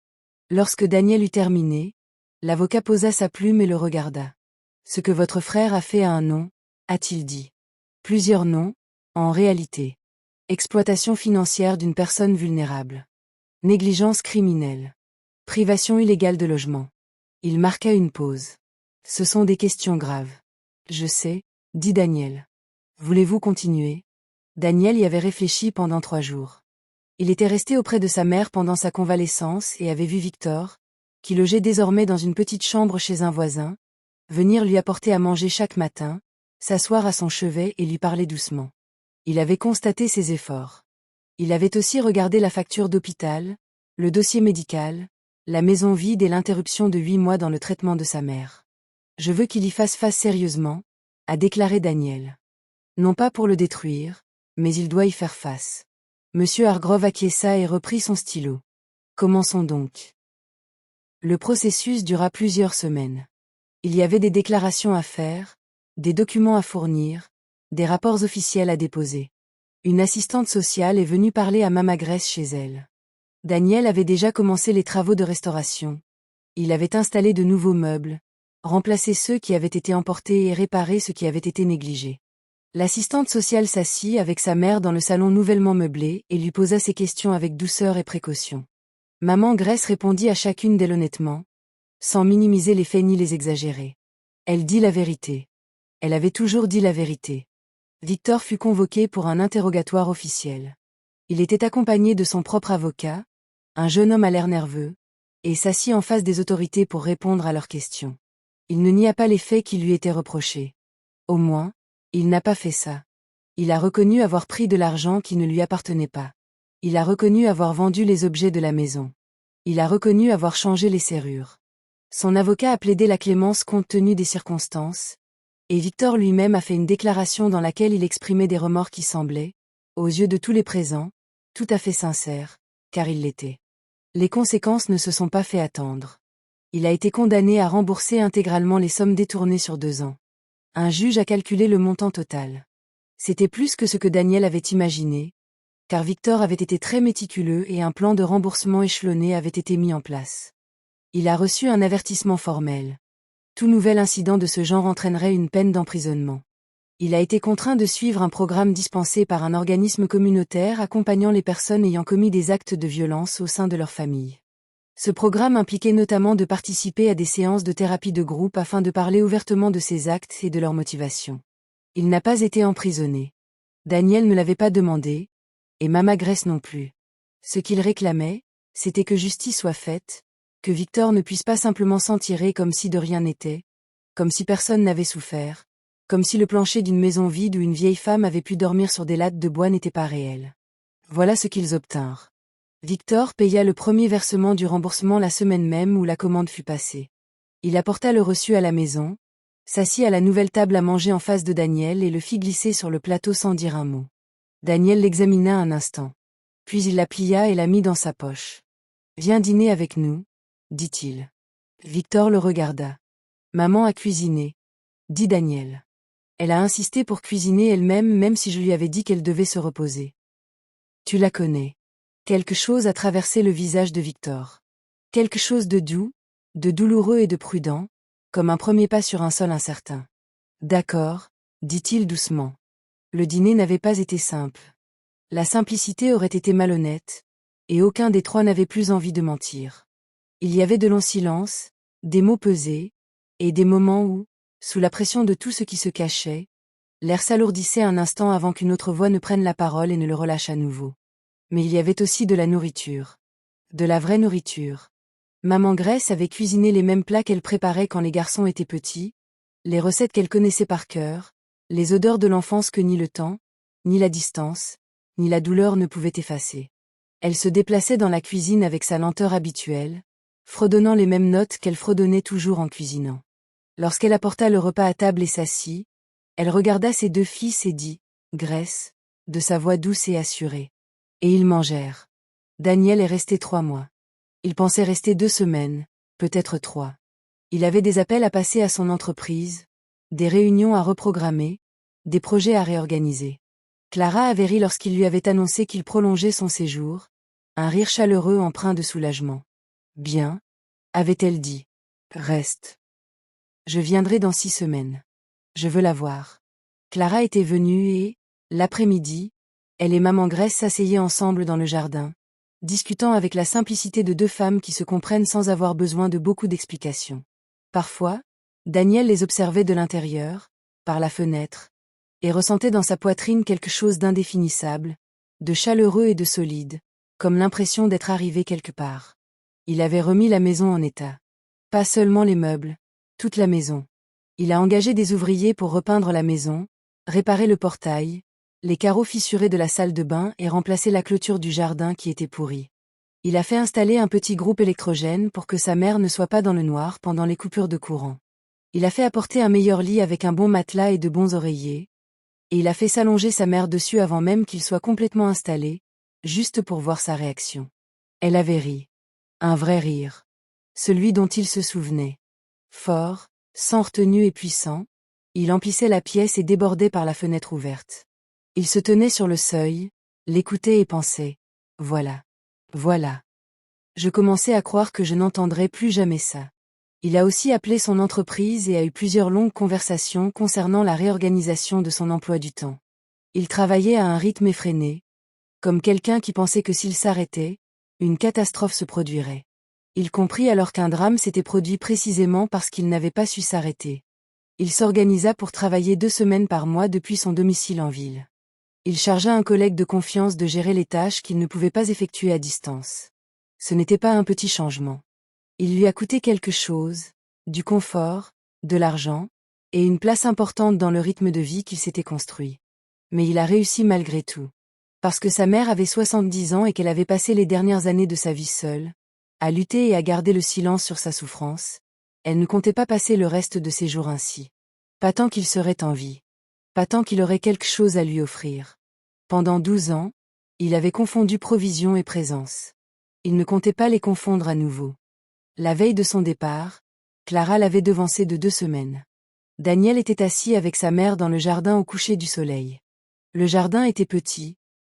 Lorsque Daniel eut terminé, l'avocat posa sa plume et le regarda. Ce que votre frère a fait a un nom, a-t-il dit. Plusieurs noms, en réalité. Exploitation financière d'une personne vulnérable. Négligence criminelle. Privation illégale de logement. Il marqua une pause. Ce sont des questions graves. Je sais, dit Daniel. Voulez-vous continuer? Daniel y avait réfléchi pendant 3 jours. Il était resté auprès de sa mère pendant sa convalescence et avait vu Victor, qui logeait désormais dans une petite chambre chez un voisin, venir lui apporter à manger chaque matin, s'asseoir à son chevet et lui parler doucement. Il avait constaté ses efforts. Il avait aussi regardé la facture d'hôpital, le dossier médical, la maison vide et l'interruption de 8 mois dans le traitement de sa mère. Je veux qu'il y fasse face sérieusement, a déclaré Daniel. Non pas pour le détruire, mais il doit y faire face. Monsieur Hargrove acquiesça et reprit son stylo. Commençons donc. Le processus dura plusieurs semaines. Il y avait des déclarations à faire, des documents à fournir, des rapports officiels à déposer. Une assistante sociale est venue parler à Mama Grace chez elle. Daniel avait déjà commencé les travaux de restauration. Il avait installé de nouveaux meubles, remplacé ceux qui avaient été emportés et réparé ce qui avait été négligé. L'assistante sociale s'assit avec sa mère dans le salon nouvellement meublé et lui posa ses questions avec douceur et précaution. Maman Grace répondit à chacune d'elles honnêtement, sans minimiser les faits ni les exagérer. Elle dit la vérité. Elle avait toujours dit la vérité. Victor fut convoqué pour un interrogatoire officiel. Il était accompagné de son propre avocat, un jeune homme à l'air nerveux, et s'assit en face des autorités pour répondre à leurs questions. Il ne nia pas les faits qui lui étaient reprochés. Au moins, il n'a pas fait ça. Il a reconnu avoir pris de l'argent qui ne lui appartenait pas. Il a reconnu avoir vendu les objets de la maison. Il a reconnu avoir changé les serrures. Son avocat a plaidé la clémence compte tenu des circonstances, et Victor lui-même a fait une déclaration dans laquelle il exprimait des remords qui semblaient, aux yeux de tous les présents, tout à fait sincères, car il l'était. Les conséquences ne se sont pas fait attendre. Il a été condamné à rembourser intégralement les sommes détournées sur 2 ans. Un juge a calculé le montant total. C'était plus que ce que Daniel avait imaginé, car Victor avait été très méticuleux et un plan de remboursement échelonné avait été mis en place. Il a reçu un avertissement formel. Tout nouvel incident de ce genre entraînerait une peine d'emprisonnement. Il a été contraint de suivre un programme dispensé par un organisme communautaire accompagnant les personnes ayant commis des actes de violence au sein de leur famille. Ce programme impliquait notamment de participer à des séances de thérapie de groupe afin de parler ouvertement de ses actes et de leurs motivations. Il n'a pas été emprisonné. Daniel ne l'avait pas demandé, et Mama Grace non plus. Ce qu'il réclamait, c'était que justice soit faite, que Victor ne puisse pas simplement s'en tirer comme si de rien n'était, comme si personne n'avait souffert, comme si le plancher d'une maison vide où une vieille femme avait pu dormir sur des lattes de bois n'était pas réel. Voilà ce qu'ils obtinrent. Victor paya le premier versement du remboursement la semaine même où la commande fut passée. Il apporta le reçu à la maison, s'assit à la nouvelle table à manger en face de Daniel et le fit glisser sur le plateau sans dire un mot. Daniel l'examina un instant. Puis il la plia et la mit dans sa poche. « Viens dîner avec nous, » dit-il. Victor le regarda. « Maman a cuisiné, » dit Daniel. Elle a insisté pour cuisiner elle-même même si je lui avais dit qu'elle devait se reposer. Tu la connais. Quelque chose a traversé le visage de Victor. Quelque chose de doux, de douloureux et de prudent, comme un premier pas sur un sol incertain. D'accord, dit-il doucement. Le dîner n'avait pas été simple. La simplicité aurait été malhonnête, et aucun des trois n'avait plus envie de mentir. Il y avait de longs silences, des mots pesés, et des moments où, sous la pression de tout ce qui se cachait, l'air s'alourdissait un instant avant qu'une autre voix ne prenne la parole et ne le relâche à nouveau. Mais il y avait aussi de la nourriture. De la vraie nourriture. Maman Grace avait cuisiné les mêmes plats qu'elle préparait quand les garçons étaient petits, les recettes qu'elle connaissait par cœur, les odeurs de l'enfance que ni le temps, ni la distance, ni la douleur ne pouvaient effacer. Elle se déplaçait dans la cuisine avec sa lenteur habituelle, fredonnant les mêmes notes qu'elle fredonnait toujours en cuisinant. Lorsqu'elle apporta le repas à table et s'assit, elle regarda ses 2 fils et dit « Grace », de sa voix douce et assurée. Et ils mangèrent. Daniel est resté 3 mois. Il pensait rester 2 semaines, peut-être 3. Il avait des appels à passer à son entreprise, des réunions à reprogrammer, des projets à réorganiser. Clara avait ri lorsqu'il lui avait annoncé qu'il prolongeait son séjour, un rire chaleureux empreint de soulagement. « Bien, » avait-elle dit. « Reste. Je viendrai dans 6 semaines. Je veux la voir. » Clara était venue et, l'après-midi, Elle et maman Grace s'asseyaient ensemble dans le jardin, discutant avec la simplicité de deux femmes qui se comprennent sans avoir besoin de beaucoup d'explications. Parfois, Daniel les observait de l'intérieur, par la fenêtre, et ressentait dans sa poitrine quelque chose d'indéfinissable, de chaleureux et de solide, comme l'impression d'être arrivé quelque part. Il avait remis la maison en état. Pas seulement les meubles, toute la maison. Il a engagé des ouvriers pour repeindre la maison, réparer le portail, les carreaux fissurés de la salle de bain et remplacer la clôture du jardin qui était pourrie. Il a fait installer un petit groupe électrogène pour que sa mère ne soit pas dans le noir pendant les coupures de courant. Il a fait apporter un meilleur lit avec un bon matelas et de bons oreillers, et il a fait s'allonger sa mère dessus avant même qu'il soit complètement installé, juste pour voir sa réaction. Elle avait ri. Un vrai rire. Celui dont il se souvenait. Fort, sans retenue et puissant, il emplissait la pièce et débordait par la fenêtre ouverte. Il se tenait sur le seuil, l'écoutait et pensait. Voilà. Voilà. Je commençais à croire que je n'entendrais plus jamais ça. Il a aussi appelé son entreprise et a eu plusieurs longues conversations concernant la réorganisation de son emploi du temps. Il travaillait à un rythme effréné, comme quelqu'un qui pensait que s'il s'arrêtait, une catastrophe se produirait. Il comprit alors qu'un drame s'était produit précisément parce qu'il n'avait pas su s'arrêter. Il s'organisa pour travailler 2 semaines par mois depuis son domicile en ville. Il chargea un collègue de confiance de gérer les tâches qu'il ne pouvait pas effectuer à distance. Ce n'était pas un petit changement. Il lui a coûté quelque chose, du confort, de l'argent, et une place importante dans le rythme de vie qu'il s'était construit. Mais il a réussi malgré tout. Parce que sa mère avait 70 ans et qu'elle avait passé les dernières années de sa vie seule, à lutter et à garder le silence sur sa souffrance, elle ne comptait pas passer le reste de ses jours ainsi. Pas tant qu'il serait en vie. Pas tant qu'il aurait quelque chose à lui offrir. Pendant 12 ans, il avait confondu provision et présence. Il ne comptait pas les confondre à nouveau. La veille de son départ, Clara l'avait devancé de 2 semaines. Daniel était assis avec sa mère dans le jardin au coucher du soleil. Le jardin était petit,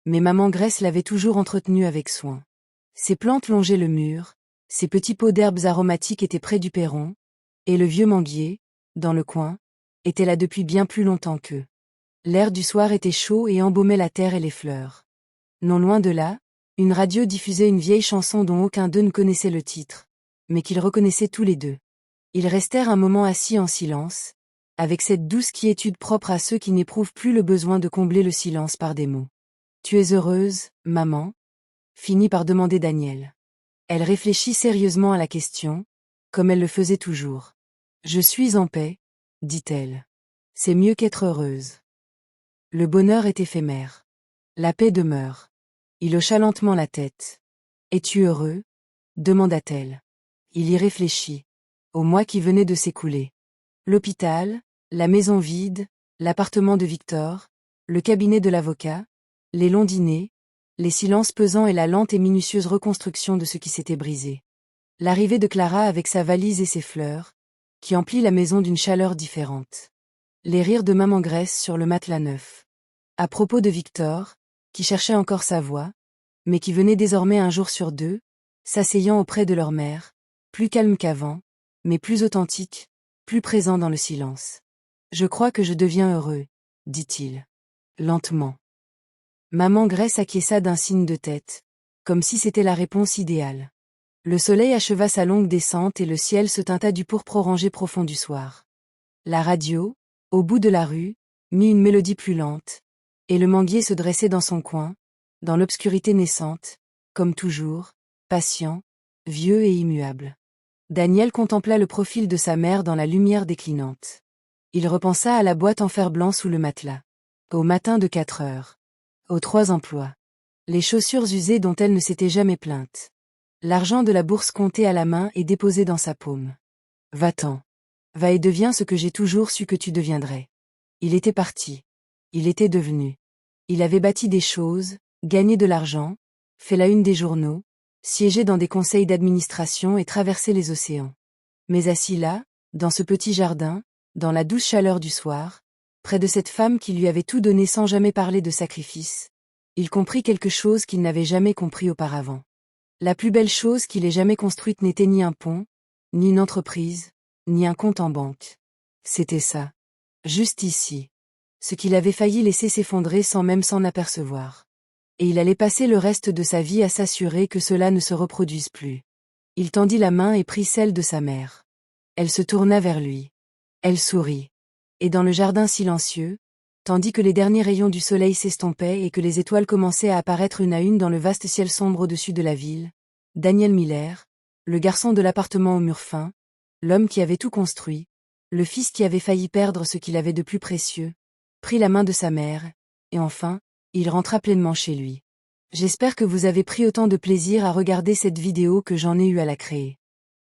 mais maman Grace l'avait toujours entretenu avec soin. Ses plantes longeaient le mur, ses petits pots d'herbes aromatiques étaient près du perron, et le vieux manguier, dans le coin, était là depuis bien plus longtemps qu'eux. L'air du soir était chaud et embaumait la terre et les fleurs. Non loin de là, une radio diffusait une vieille chanson dont aucun d'eux ne connaissait le titre, mais qu'ils reconnaissaient tous les deux. Ils restèrent un moment assis en silence, avec cette douce quiétude propre à ceux qui n'éprouvent plus le besoin de combler le silence par des mots. « Tu es heureuse, maman ?» finit par demander Daniel. Elle réfléchit sérieusement à la question, comme elle le faisait toujours. « Je suis en paix, » dit-elle. « C'est mieux qu'être heureuse. » Le bonheur est éphémère. La paix demeure. Il hocha lentement la tête. « Es-tu heureux ?» demanda-t-elle. Il y réfléchit. Au mois qui venait de s'écouler. L'hôpital, la maison vide, l'appartement de Victor, le cabinet de l'avocat, les longs dîners, les silences pesants et la lente et minutieuse reconstruction de ce qui s'était brisé. L'arrivée de Clara avec sa valise et ses fleurs, qui emplit la maison d'une chaleur différente. Les rires de maman Grace sur le matelas neuf. À propos de Victor, qui cherchait encore sa voix, mais qui venait désormais un jour sur 2, s'asseyant auprès de leur mère, plus calme qu'avant, mais plus authentique, plus présent dans le silence. « Je crois que je deviens heureux, » dit-il. Lentement. Maman Grace acquiesça d'un signe de tête, comme si c'était la réponse idéale. Le soleil acheva sa longue descente et le ciel se teinta du pourpre orangé profond du soir. La radio, au bout de la rue, mit une mélodie plus lente, et le manguier se dressait dans son coin, dans l'obscurité naissante, comme toujours, patient, vieux et immuable. Daniel contempla le profil de sa mère dans la lumière déclinante. Il repensa à la boîte en fer-blanc sous le matelas. Au matin de 4 heures. Aux 3 emplois. Les chaussures usées dont elle ne s'était jamais plainte. L'argent de la bourse compté à la main et déposé dans sa paume. Va-t'en. Va et deviens ce que j'ai toujours su que tu deviendrais. Il était parti. Il était devenu. Il avait bâti des choses, gagné de l'argent, fait la une des journaux, siégé dans des conseils d'administration et traversé les océans. Mais assis là, dans ce petit jardin, dans la douce chaleur du soir, près de cette femme qui lui avait tout donné sans jamais parler de sacrifice, il comprit quelque chose qu'il n'avait jamais compris auparavant. La plus belle chose qu'il ait jamais construite n'était ni un pont, ni une entreprise, ni un compte en banque. C'était ça. Juste ici. Ce qu'il avait failli laisser s'effondrer sans même s'en apercevoir. Et il allait passer le reste de sa vie à s'assurer que cela ne se reproduise plus. Il tendit la main et prit celle de sa mère. Elle se tourna vers lui. Elle sourit. Et dans le jardin silencieux, tandis que les derniers rayons du soleil s'estompaient et que les étoiles commençaient à apparaître une à une dans le vaste ciel sombre au-dessus de la ville, Daniel Miller, le garçon de l'appartement aux murs fins, l'homme qui avait tout construit, le fils qui avait failli perdre ce qu'il avait de plus précieux, prit la main de sa mère, et enfin, il rentra pleinement chez lui. J'espère que vous avez pris autant de plaisir à regarder cette vidéo que j'en ai eu à la créer.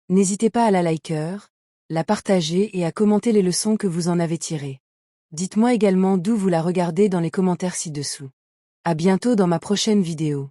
N'hésitez pas à la liker, la partager et à commenter les leçons que vous en avez tirées. Dites-moi également d'où vous la regardez dans les commentaires ci-dessous. À bientôt dans ma prochaine vidéo.